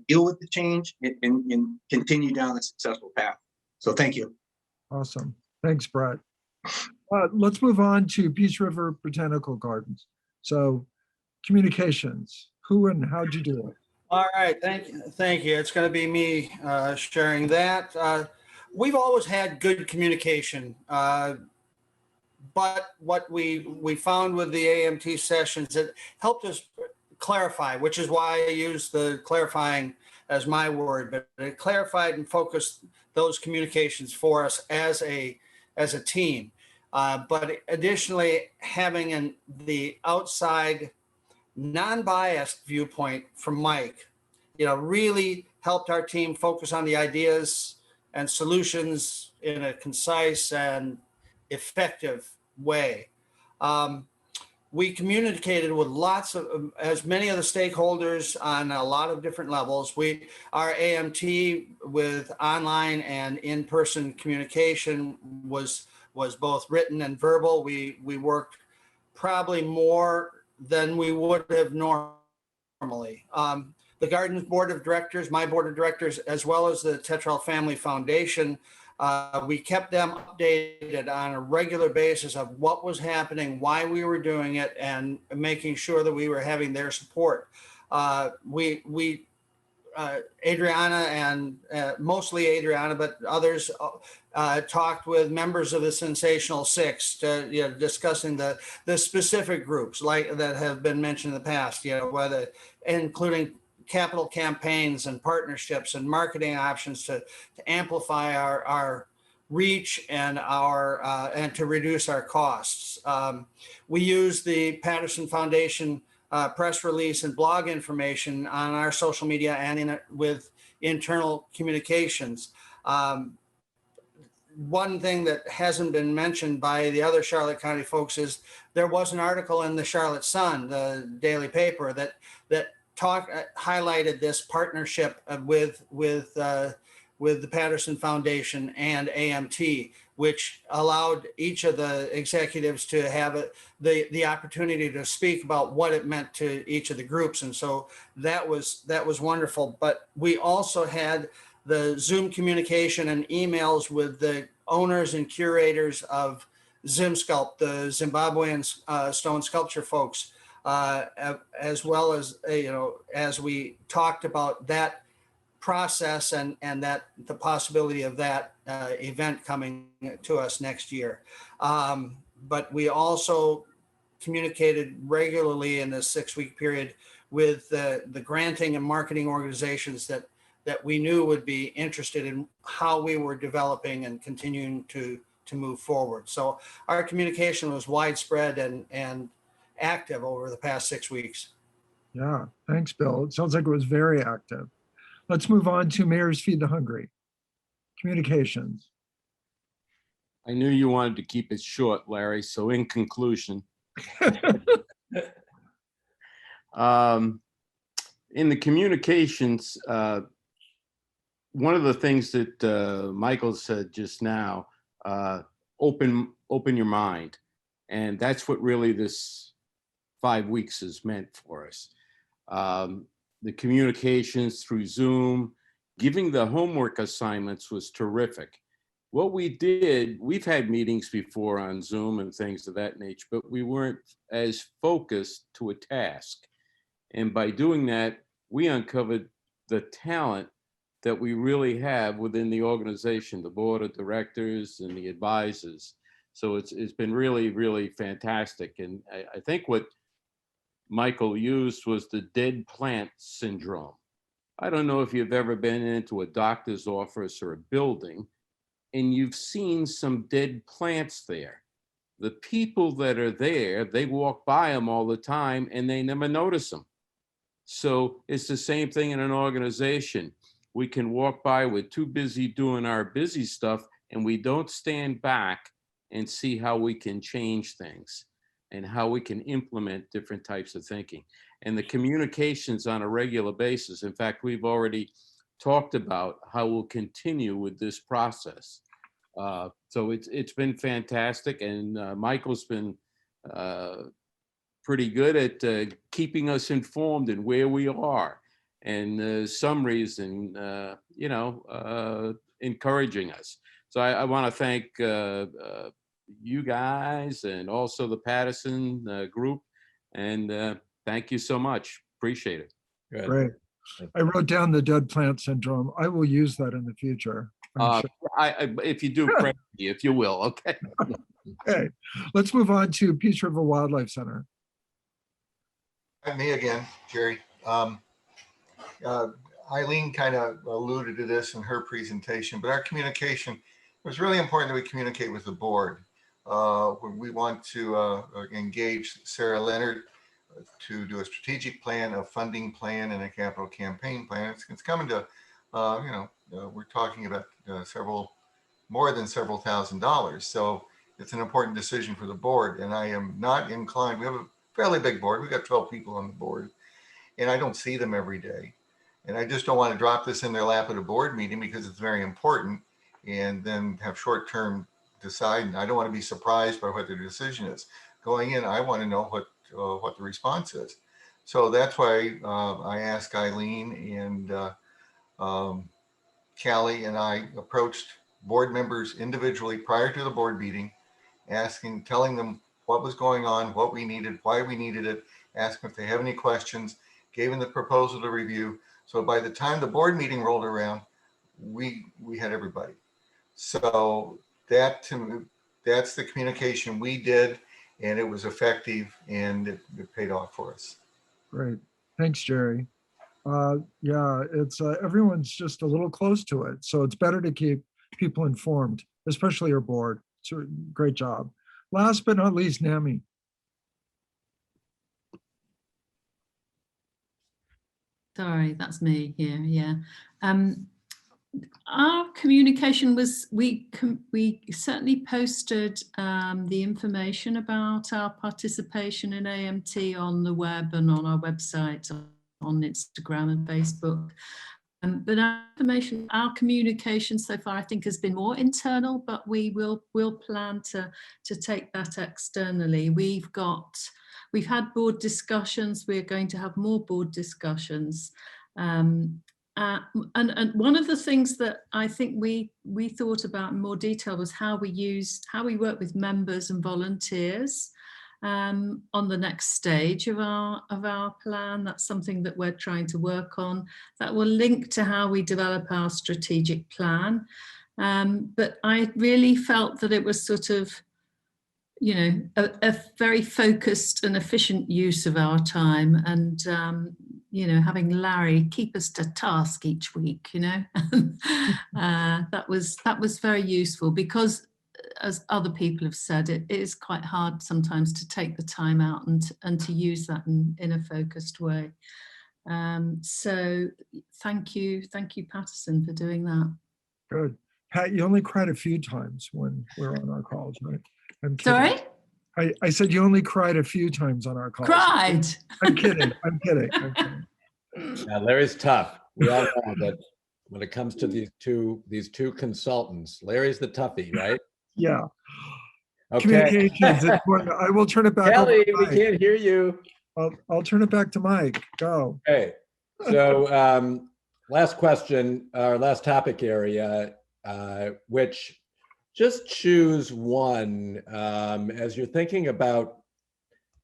deal with the change and continue down the successful path. So thank you. Awesome. Thanks, Brett. Let's move on to Peace River Botanical Gardens. So communications, who and how'd you do it? All right, thank you. It's going to be me sharing that. We've always had good communication, but what we found with the AMT sessions, it helped us clarify, which is why I use the clarifying as my word, but it clarified and focused those communications for us as a team. But additionally, having the outside non-biased viewpoint from Mike, really helped our team focus on the ideas and solutions in a concise and effective way. We communicated with as many of the stakeholders on a lot of different levels. Our AMT with online and in-person communication was both written and verbal. We worked probably more than we would have normally. The Gardens Board of Directors, my Board of Directors, as well as the Tetrell Family Foundation, we kept them updated on a regular basis of what was happening, why we were doing it, and making sure that we were having their support. Adriana and mostly Adriana, but others talked with members of the Sensational Six, discussing the specific groups like that have been mentioned in the past, whether including capital campaigns and partnerships and marketing options to amplify our reach and and to reduce our costs. We use the Patterson Foundation press release and blog information on our social media and with internal communications. one thing that hasn't been mentioned by the other Charlotte County folks is there was an article in the Charlotte Sun, the daily paper, that highlighted this partnership with the Patterson Foundation and AMT, which allowed each of the executives to have the opportunity to speak about what it meant to each of the groups. And so that was wonderful. But we also had the Zoom communication and emails with the owners and curators of ZimSculpt, the Zimbabwean stone sculpture folks, as well as, as we talked about that process and that the possibility of that event coming to us next year. But we also communicated regularly in this 6-week period with the granting and marketing organizations that we knew would be interested in how we were developing and continuing to move forward. So our communication was widespread and active over the past 6 weeks. Yeah, thanks, Bill. It sounds like it was very active. Let's move on to Mayors Feed the Hungry. Communications. I knew you wanted to keep it short, Larry. So in conclusion, in the communications, one of the things that Michael said just now, open your mind. And that's what really this 5 weeks has meant for us. The communications through Zoom, giving the homework assignments was terrific. What we did, we've had meetings before on Zoom and things of that nature, but we weren't as focused to a task. And by doing that, we uncovered the talent that we really have within the organization, the board of directors and the advisors. So it's been really, really fantastic. And I think what Michael used was the dead plant syndrome. I don't know if you've ever been into a doctor's office or a building and you've seen some dead plants there. The people that are there, they walk by them all the time and they never notice them. So it's the same thing in an organization. We can walk by, we're too busy doing our busy stuff and we don't stand back and see how we can change things and how we can implement different types of thinking. And the communications on a regular basis. In fact, we've already talked about how we'll continue with this process. So it's been fantastic. And Michael's been pretty good at keeping us informed in where we are and summaries and, encouraging us. So I want to thank you guys and also the Patterson group. And thank you so much. Appreciate it. Good. Great. I wrote down the dead plant syndrome. I will use that in the future. If you do, pray me, if you will, okay. Okay, let's move on to Peace River Wildlife Center. Me again, Jerry. Eileen kind of alluded to this in her presentation, but our communication, it was really important that we communicate with the board. We want to engage Sarah Leonard to do a strategic plan, a funding plan, and a capital campaign plan. It's coming to, we're talking about more than several $1,000s. So it's an important decision for the board. And I am not inclined, we have a fairly big board. We've got 12 people on the board and I don't see them every day. And I just don't want to drop this in their lap at a board meeting because it's very important and then have short-term decide. And I don't want to be surprised by what their decision is. Going in, I want to know what the response is. So that's why I asked Eileen and Cali and I approached board members individually prior to the board meeting, telling them what was going on, what we needed, why we needed it, asking if they have any questions, gave them the proposal to review. So by the time the board meeting rolled around, we had everybody. So that's the communication we did, and it was effective and it paid off for us. Great. Thanks, Jerry. Yeah, it's everyone's just a little close to it. So it's better to keep people informed, especially your board. It's a great job. Last but not least, NAMI. Sorry, that's me here. Yeah. Our communication was, we certainly posted the information about our participation in AMT on the web and on our website, on Instagram and Facebook. But our communication so far, I think, has been more internal, but will plan to take that externally. We've had board discussions. We're going to have more board discussions. And one of the things that I think we thought about in more detail was how we work with members and volunteers on the next stage of our plan. That's something that we're trying to work on. That will link to how we develop our strategic plan. But I really felt that it was sort of, you know, a very focused and efficient use of our time, and you know, having Larry keep us to task each week, you know, that was very useful, because as other people have said, it is quite hard sometimes to take the time out and to use that in a focused way. So thank you, Patterson, for doing that. Good. Pat, you only cried a few times when we're on our calls, right? I'm kidding. Sorry? I said you only cried a few times on our calls. Cried? I'm kidding. I'm kidding. Yeah, Larry's tough. We all know that when it comes to these two consultants, Larry's the toughie, right? Yeah. Okay. Communications. I will turn it back Kelly, over to we Mike. can't hear you. I'll turn it back to Mike. Go. Okay. So last question, our last topic area, which just choose one as you're thinking about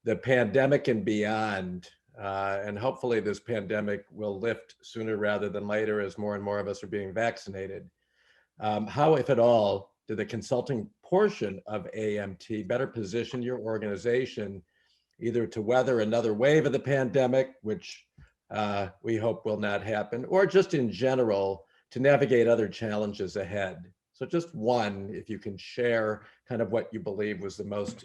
the pandemic and beyond. And hopefully this pandemic will lift sooner rather than later as more and more of us are being vaccinated. How, if at all, did the consulting portion of AMT better position your organization either to weather another wave of the pandemic, which we hope will not happen, or just in general to navigate other challenges ahead? So just one, if you can share kind of what you believe was the most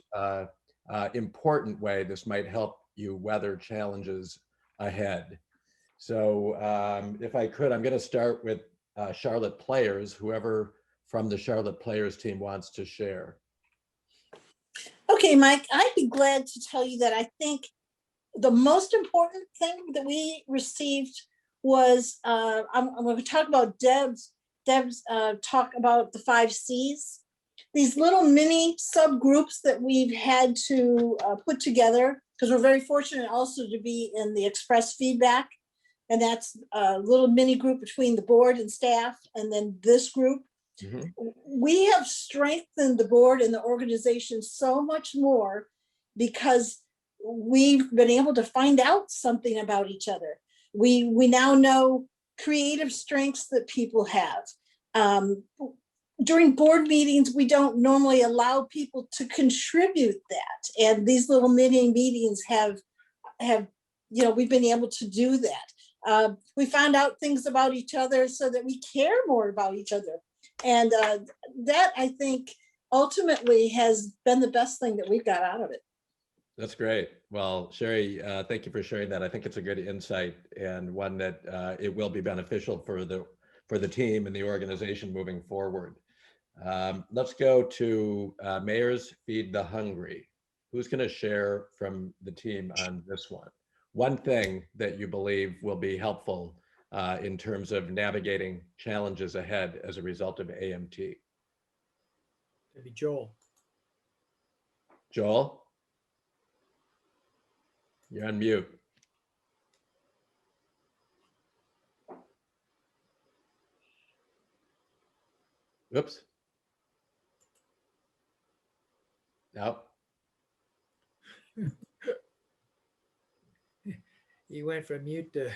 important way this might help you weather challenges ahead. So if I could, I'm going to start with Charlotte Players, whoever from the Charlotte Players team wants to share. Okay, Mike, I'd be glad to tell you that I think the most important thing that we received was, I'm going to talk about Deb's talk about the 5 C's. These little mini subgroups that we've had to put together, because we're very fortunate also to be in the express feedback. And that's a little mini group between the board and staff, and then this group. Mm-hmm. We have strengthened the board and the organization so much more because we've been able to find out something about each other. We now know creative strengths that people have. During board meetings, we don't normally allow people to contribute that. And these little mini meetings have, you know, we've been able to do that. We found out things about each other so that we care more about each other. And that, I think, ultimately has been the best thing that we've got out of it. That's great. Well, Sherry, thank you for sharing that. I think it's a good insight and one that it will be beneficial for the team and the organization moving forward. Let's go to Mayors Feed the Hungry. Who's going to share from the team on this one? One thing that you believe will be helpful in terms of navigating challenges ahead as a result of AMT. Maybe Joel. Joel? You're on mute. Oops. No. He went from mute to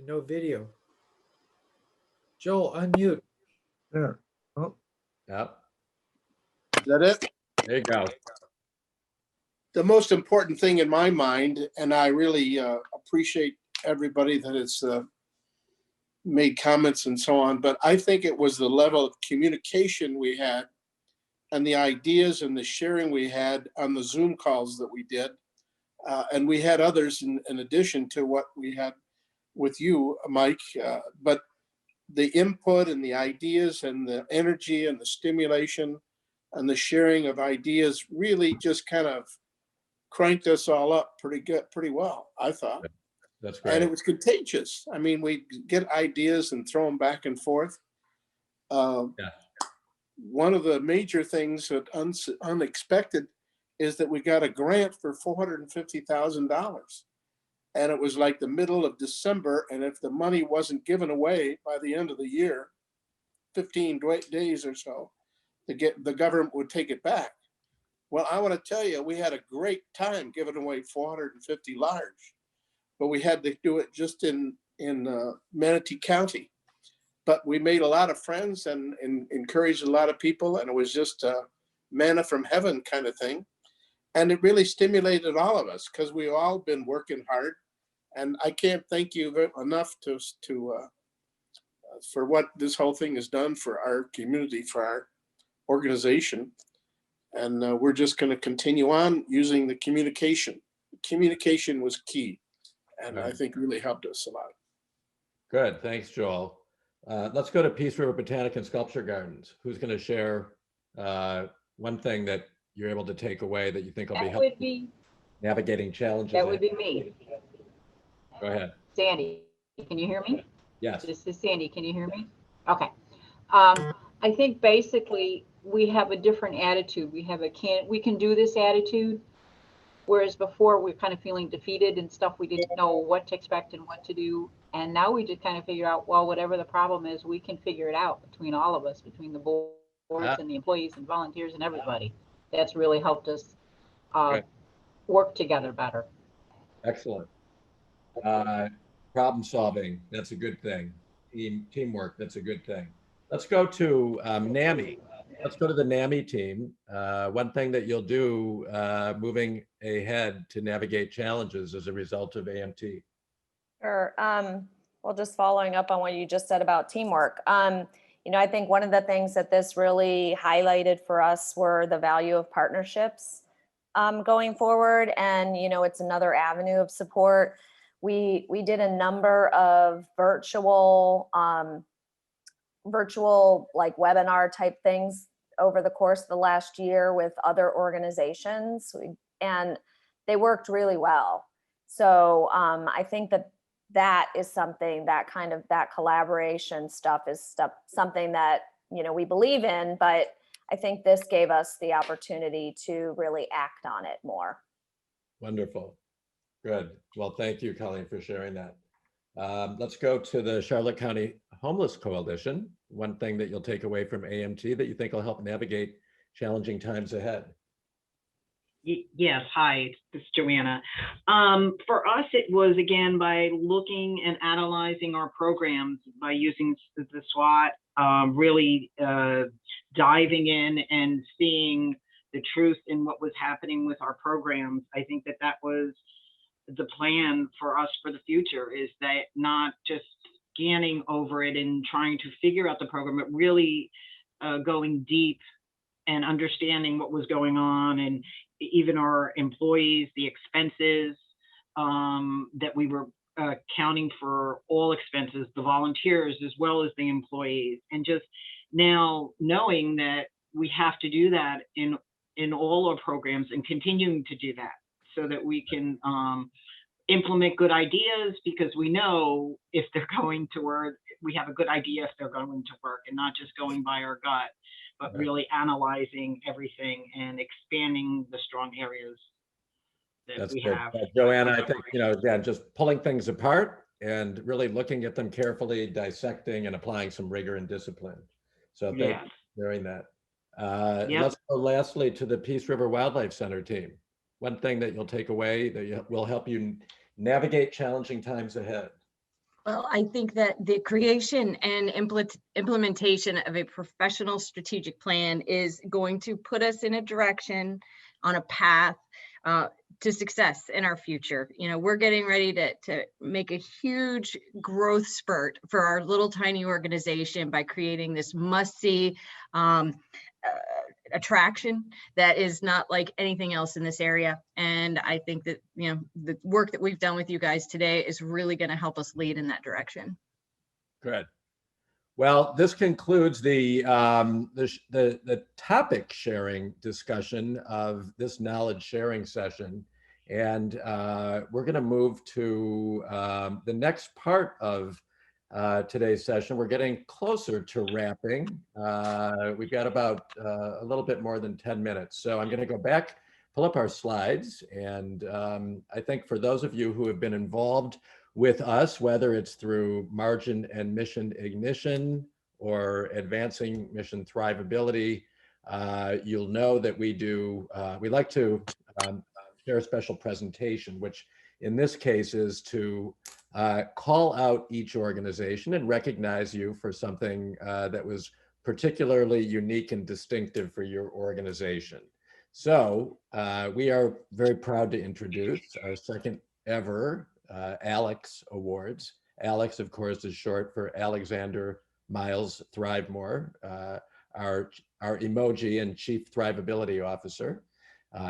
no video. Joel, unmute. There. Oh. Yep. Is that it? There you go. The most important thing in my mind, and I really appreciate everybody that has made comments and so on, but I think it was the level of communication we had and the ideas and the sharing we had on the Zoom calls that we did. And we had others in addition to what we had with you, Mike. But the input and the ideas and the energy and the stimulation and the sharing of ideas really just kind of cranked us all up pretty well, I thought. That's great. And it was contagious. I mean, we get ideas and throw them back and forth. One of the major things that unexpected is that we got a grant for $450,000. And it was like the middle of December. And if the money wasn't given away by the end of the year, 15 days or so, the government would take it back. Well, I want to tell you, we had a great time giving away 450 large, but we had to do it just in Manatee County. But we made a lot of friends and encouraged a lot of people, and it was just a manna from heaven kind of thing. And it really stimulated all of us because we've all been working hard. And I can't thank you enough for what this whole thing has done for our community, for our organization. And we're just going to continue on using the communication. Communication was key, and I think really helped us a lot. Good, thanks, Joel. Let's go to Peace River Botanical Sculpture Gardens. Who's going to share one thing that you're able to take away that you think will be helpful navigating challenges? That would be me. Go ahead. Sandy, can you hear me? Yes. This is Sandy, can you hear me? Okay. I think basically we have a different attitude. We can do this attitude, whereas before we're kind of feeling defeated and stuff. We didn't know what to expect and what to do. And now we just kind of figure out, well, whatever the problem is, we can figure it out between all of us, between the boards and the employees and volunteers and everybody. That's really helped us work together better. Excellent. Problem solving, that's a good thing. Teamwork, that's a good thing. Let's go to NAMI. Let's go to the NAMI team. One thing that you'll do moving ahead to navigate challenges as a result of AMT. Sure. Well, just following up on what you just said about teamwork. I think one of the things that this really highlighted for us were the value of partnerships going forward. And, it's another avenue of support. We did a number of virtual like webinar type things over the course of the last year with other organizations, and they worked really well. So I think that is something that collaboration stuff is something that, we believe in, but I think this gave us the opportunity to really act on it more. Wonderful. Good. Well, thank you, Colleen, for sharing that. Let's go to the Charlotte County Homeless Coalition. One thing that you'll take away from AMT that you think will help navigate challenging times ahead. Yes, hi, this is Joanna. For us, it was again by looking and analyzing our programs by using the SWOT, really diving in and seeing the truth in what was happening with our programs. I think that was the plan for us for the future, is that not just scanning over it and trying to figure out the program, but really going deep and understanding what was going on, and even our employees, the expenses, that we were counting for all expenses, the volunteers as well as the employees, and just now knowing that we have to do that in all our programs and continuing to do that so that we can implement good ideas, because we know if they're going to work, we have a good idea if they're going to work, and not just going by our gut, but really analyzing everything and expanding the strong areas that That's we good. have. Joanna, I think, again, just pulling things apart and really looking at them carefully, dissecting and applying some rigor and discipline. So thank you for doing that. Let's go lastly to the Peace River Wildlife Center team. One thing that you'll take away that will help you navigate challenging times ahead. Well, I think that the creation and implementation of a professional strategic plan is going to put us in a direction, on a path to success in our future. We're getting ready to make a huge growth spurt for our little tiny organization by creating this must-see attraction that is not like anything else in this area. And I think that, the work that we've done with you guys today is really going to help us lead in that direction. Good. Well, this concludes the topic sharing discussion of this knowledge sharing session. And we're going to move to the next part of today's session. We're getting closer to wrapping. We've got about a little bit more than 10 minutes. So I'm going to go back, pull up our slides. And I think for those of you who have been involved with us, whether it's through Margin and Mission Ignition or Advancing Mission Thrivability, you'll know that we like to share a special presentation, which in this case is to call out each organization and recognize you for something that was particularly unique and distinctive for your organization. So we are very proud to introduce our second ever Alex Awards. Alex, of course, is short for Alexander Miles Thrivemore, our emoji and Chief Thrivability Officer.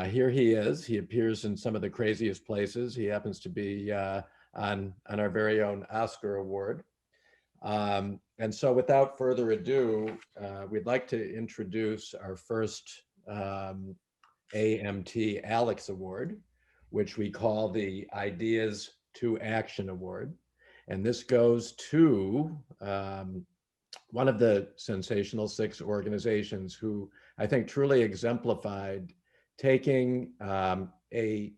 Here he is. He appears in some of the craziest places. He happens to be on our very own Oscar Award. And so without further ado, we'd like to introduce our first AMT Alex Award, which we call the Ideas to Action Award. And this goes to one of the Sensational Six organizations who I think truly exemplified taking a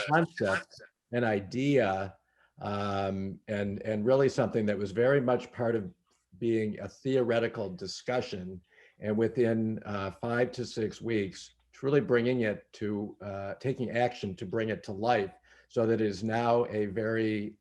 concept, an idea, and really something that was very much part of being a theoretical discussion, and within 5 to 6 weeks, truly bringing it to, taking action to bring it to life, so that it is now a very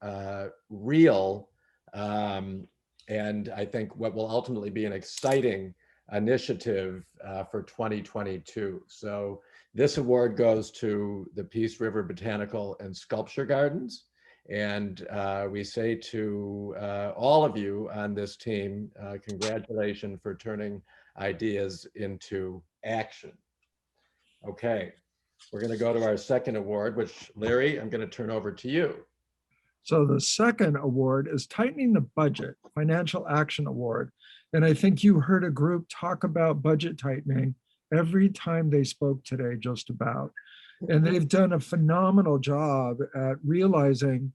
real, and I think what will ultimately be an exciting initiative for 2022. So this award goes to the Peace River Botanical and Sculpture Gardens. And we say to all of you on this team, congratulations for turning ideas into action. Okay, we're going to go to our second award, which, Larry, I'm going to turn over to you. So the second award is Tightening the Budget, Financial Action Award. And I think you heard a group talk about budget tightening every time they spoke today, just about. And they've done a phenomenal job at realizing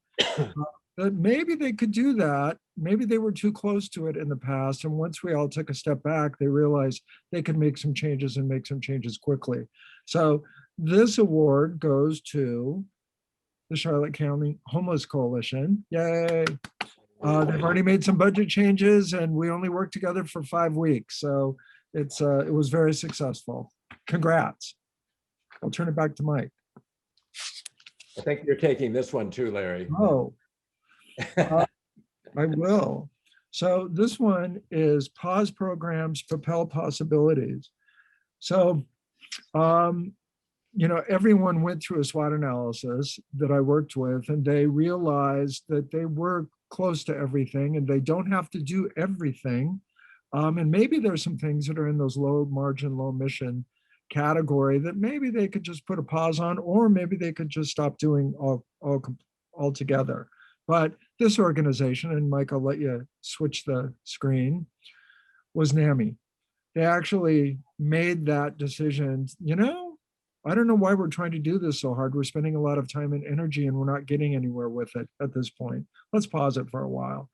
that maybe they could do that. Maybe they were too close to it in the past. And once we all took a step back, they realized they could make some changes and make some changes quickly. So this award goes to the Charlotte County Homeless Coalition. Yay. They've already made some budget changes and we only worked together for 5 weeks. So it was very successful. Congrats. I'll turn it back to Mike. I think you're taking this one too, Larry. Oh, I will. So this one is Pause Programs, Propel Possibilities. So, you know, everyone went through a SWOT analysis that I worked with, and they realized that they were close to everything and they don't have to do everything. And maybe there's some things that are in those low margin, low mission category that maybe they could just put a pause on, or maybe they could just stop doing altogether. But this organization, and Mike, I'll let you switch the screen, was NAMI. They actually made that decision. You know, I don't know why we're trying to do this so hard. We're spending a lot of time and energy and we're not getting anywhere with it at this point. Let's pause it for a while.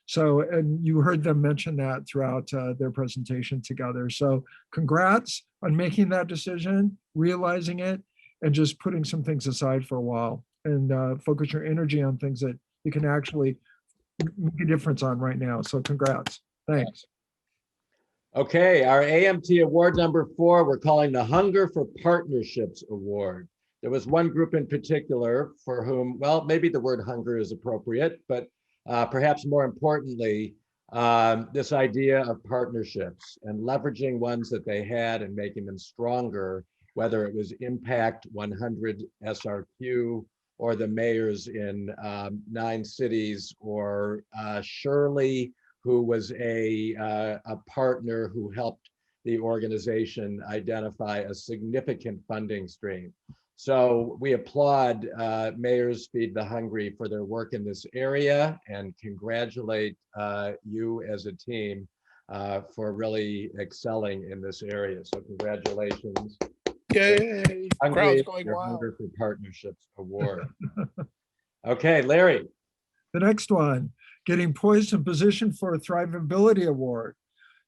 So, and you heard them mention that throughout their presentation together. So congrats on making that decision, realizing it, and just putting some things aside for a while and focus your energy on things that you can actually make a difference on right now. So congrats. Thanks. Okay, our AMT award number 4, we're calling the Hunger for Partnerships Award. There was one group in particular for whom, well, maybe the word hunger is appropriate, but perhaps more importantly, this idea of partnerships and leveraging ones that they had and making them stronger, whether it was Impact 100 SRQ or the mayors in 9 cities, or Shirley, who was a partner who helped the organization identify a significant funding stream. So we applaud Mayors Feed the Hungry for their work in this area and congratulate you as a team for really excelling in this area. So congratulations. Yay, crowd's going Your wild. Hunger for Partnerships Award. Okay, Larry. The next one, getting poised and positioned for a Thrivability Award.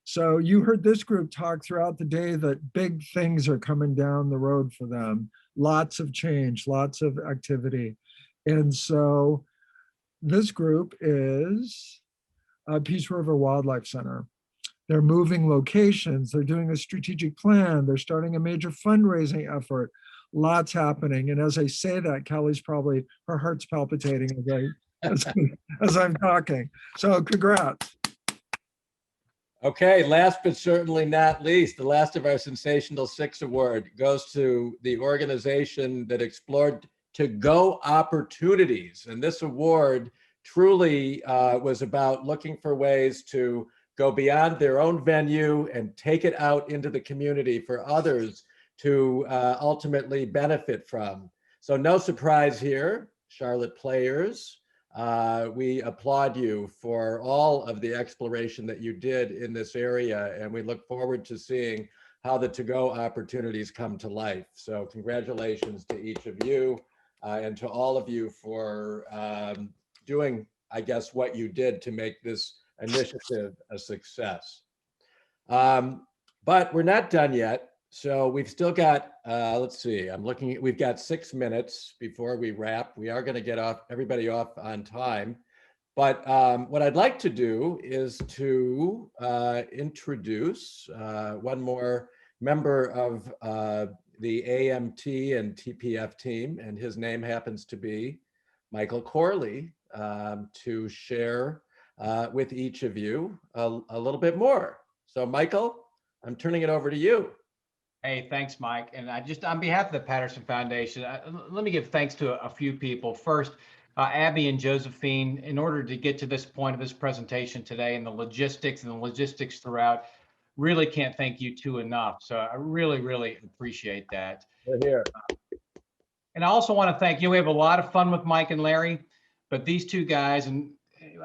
So you heard this group talk throughout the day that big things are coming down the road for them. Lots of change, lots of activity. And so this group is Peace River Wildlife Center. They're moving locations. They're doing a strategic plan. They're starting a major fundraising effort. Lots happening. And as I say that, Kelly's probably, her heart's palpitating as I'm talking. So congrats. Okay, last but certainly not least, the last of our Sensational Six Award goes to the organization that explored to-go opportunities. And this award truly was about looking for ways to go beyond their own venue and take it out into the community for others to ultimately benefit from. So no surprise here, Charlotte players. We applaud you for all of the exploration that you did in this area, and we look forward to seeing how the to-go opportunities come to life. So congratulations to each of you and to all of you for doing, I guess, what you did to make this initiative a success. But we're not done yet. So we've still got, let's see, I'm looking at, we've got 6 minutes before we wrap. We are going to get everybody off on time. But what I'd like to do is to introduce one more member of the AMT and TPF team, and his name happens to be Michael Corley, to share with each of you a little bit more. So Michael, I'm turning it over to you. Hey, thanks, Mike. And I just, on behalf of the Patterson Foundation, let me give thanks to a few people. First, Abby and Josephine, in order to get to this point of this presentation today and the logistics throughout, really can't thank you two enough. So I really, really appreciate that. We're here. And I also want to thank you. We have a lot of fun with Mike and Larry, but these two guys, and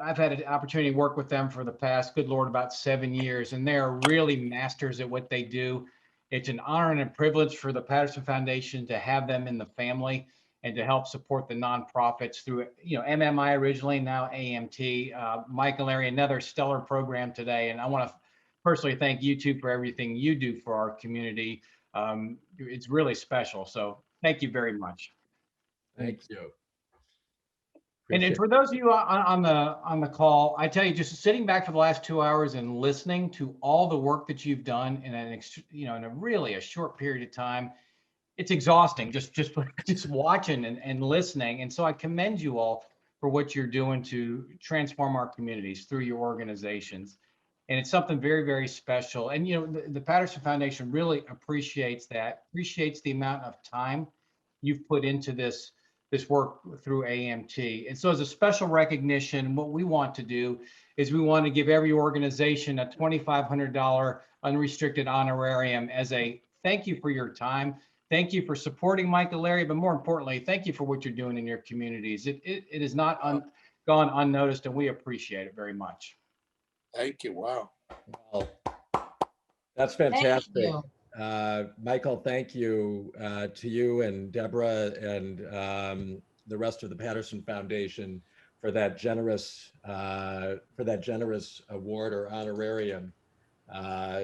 I've had an opportunity to work with them for the past, good Lord, about 7 years, and they're really masters at what they do. It's an honor and a privilege for the Patterson Foundation to have them in the family and to help support the nonprofits through, MMI originally, now AMT. Mike and Larry, another stellar program today. And I want to personally thank you two for everything you do for our community. It's really special. So thank you very much. Thank you. And for those of you on the call, I tell you, just sitting back for the last 2 hours and listening to all the work that you've done in in a really short period of time, it's exhausting just watching and listening. And so I commend you all for what you're doing to transform our communities through your organizations. And it's something very, very special. And the Patterson Foundation really appreciates the amount of time you've put into this work through AMT. And so as a special recognition, what we want to do is we want to give every organization a $2,500 unrestricted honorarium as a thank you for your time. Thank you for supporting Mike and Larry, but more importantly, thank you for what you're doing in your communities. It has not gone unnoticed, and we appreciate it very much. Thank you. Wow. Well, that's fantastic. Thank you. Michael, thank you to you and Deborah and the rest of the Patterson Foundation for that generous award or honorarium.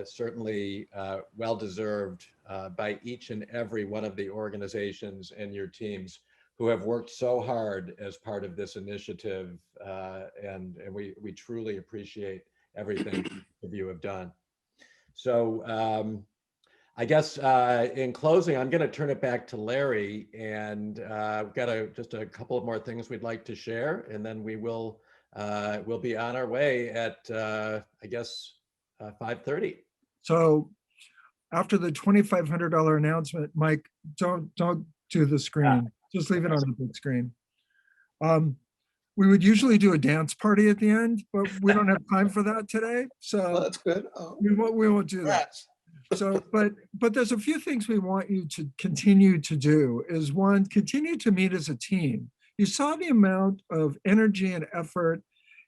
Certainly well deserved by each and every one of the organizations and your teams who have worked so hard as part of this initiative, and we truly appreciate everything that you have done. So I guess in closing, I'm going to turn it back to Larry, and we've got just a couple of more things we'd like to share, and then we'll be on our way at I guess 5:30. So after the $2,500 announcement, Mike, don't do the screen. Just leave it on the big screen. We would usually do a dance party at the end, but we don't have time for that today. So Well, that's good. we won't do that. So, but there's a few things we want you to continue to do. Is one, continue to meet as a team. You saw the amount of energy and effort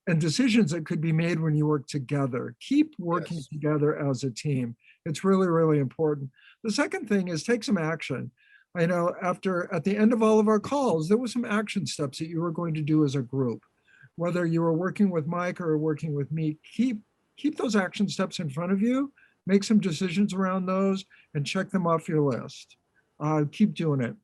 and decisions that could be made when you work together. Keep working together as a team. It's really, really important. The second thing is take some action. I know at the end of all of our calls, there were some action steps that you were going to do as a group. Whether you were working with Mike or working with me, keep those action steps in front of you, make some decisions around those, and check them off your list. Keep doing it.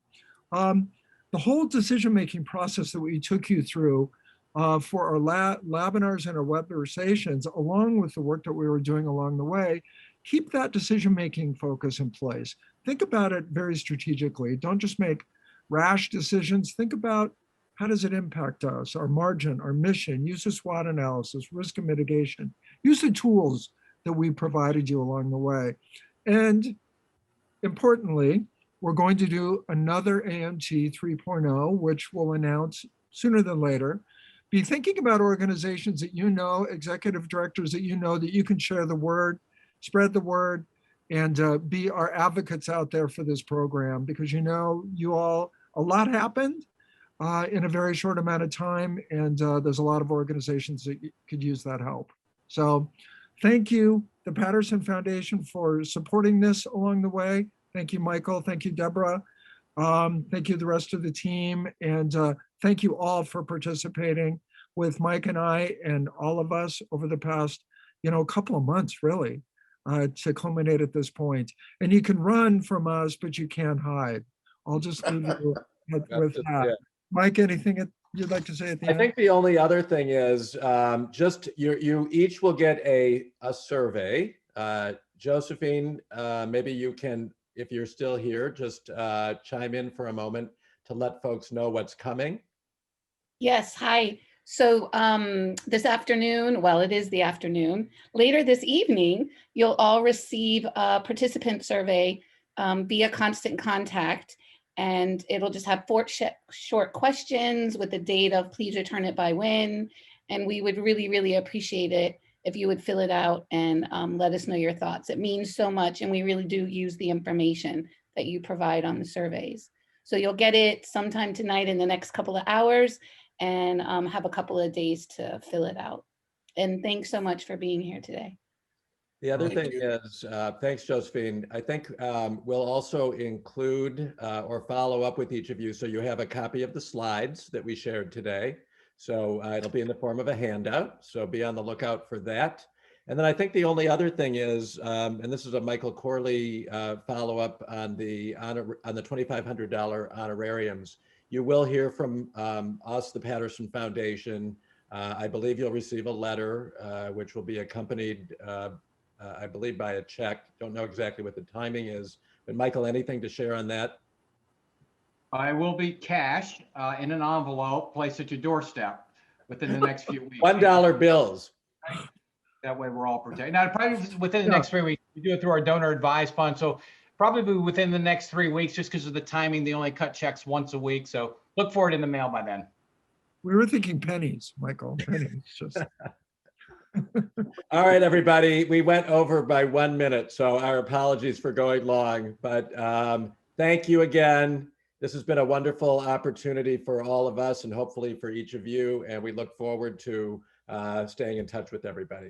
The whole decision-making process that we took you through for our webinars and our webversations, along with the work that we were doing along the way, keep that decision-making focus in place. Think about it very strategically. Don't just make rash decisions. Think about how does it impact us, our margin, our mission, use the SWOT analysis, risk and mitigation, use the tools that we provided you along the way. And importantly, we're going to do another AMT 3.0, which we'll announce sooner than later. Be thinking about organizations that you know, executive directors that you know, that you can share the word, spread the word, and be our advocates out there for this program, because you know, a lot happened in a very short amount of time, and there's a lot of organizations that could use that help. So thank you, the Patterson Foundation, for supporting this along the way. Thank you, Michael. Thank you, Deborah. Thank you, the rest of the team. And thank you all for participating with Mike and I and all of us over the past, couple of months, really, to culminate at this point. And you can run from us, but you can't hide. I'll just leave you with that. Mike, anything you'd like to say at the end? I think the only other thing is just you each will get a survey. Josephine, maybe you can, if you're still here, just chime in for a moment to let folks know what's coming. Yes, hi. So this afternoon, well, it is the afternoon. Later this evening, you'll all receive a participant survey via Constant Contact. And it'll just have 4 short questions with the date of please return it by when. And we would really, really appreciate it if you would fill it out and let us know your thoughts. It means so much, and we really do use the information that you provide on the surveys. So you'll get it sometime tonight in the next couple of hours, and have a couple of days to fill it out. And thanks so much for being here today. The other thing is, thanks, Josephine. I think we'll also include or follow up with each of you, so you have a copy of the slides that we shared today. So it'll be in the form of a handout, so be on the lookout for that. And then I think the only other thing is, and this is a Michael Corley follow-up on the $2,500 honorariums. You will hear from us, the Patterson Foundation. I believe you'll receive a letter which will be accompanied I believe by a check. Don't know exactly what the timing is, but Michael, anything to share on that? I will be cash in an envelope placed at your doorstep within the next few weeks. $1 bills. That way we're all protected. Now, probably within the next 3 weeks, we do it through our donor advised fund. So probably within the next 3 weeks, just because of the timing, they only cut checks once a week. So look for it in the mail by then. We were thinking pennies, Michael, pennies. Just... All right, everybody, we went over by 1 minute, so our apologies for going long, but thank you again. This has been a wonderful opportunity for all of us and hopefully for each of you, and we look forward to staying in touch with everybody.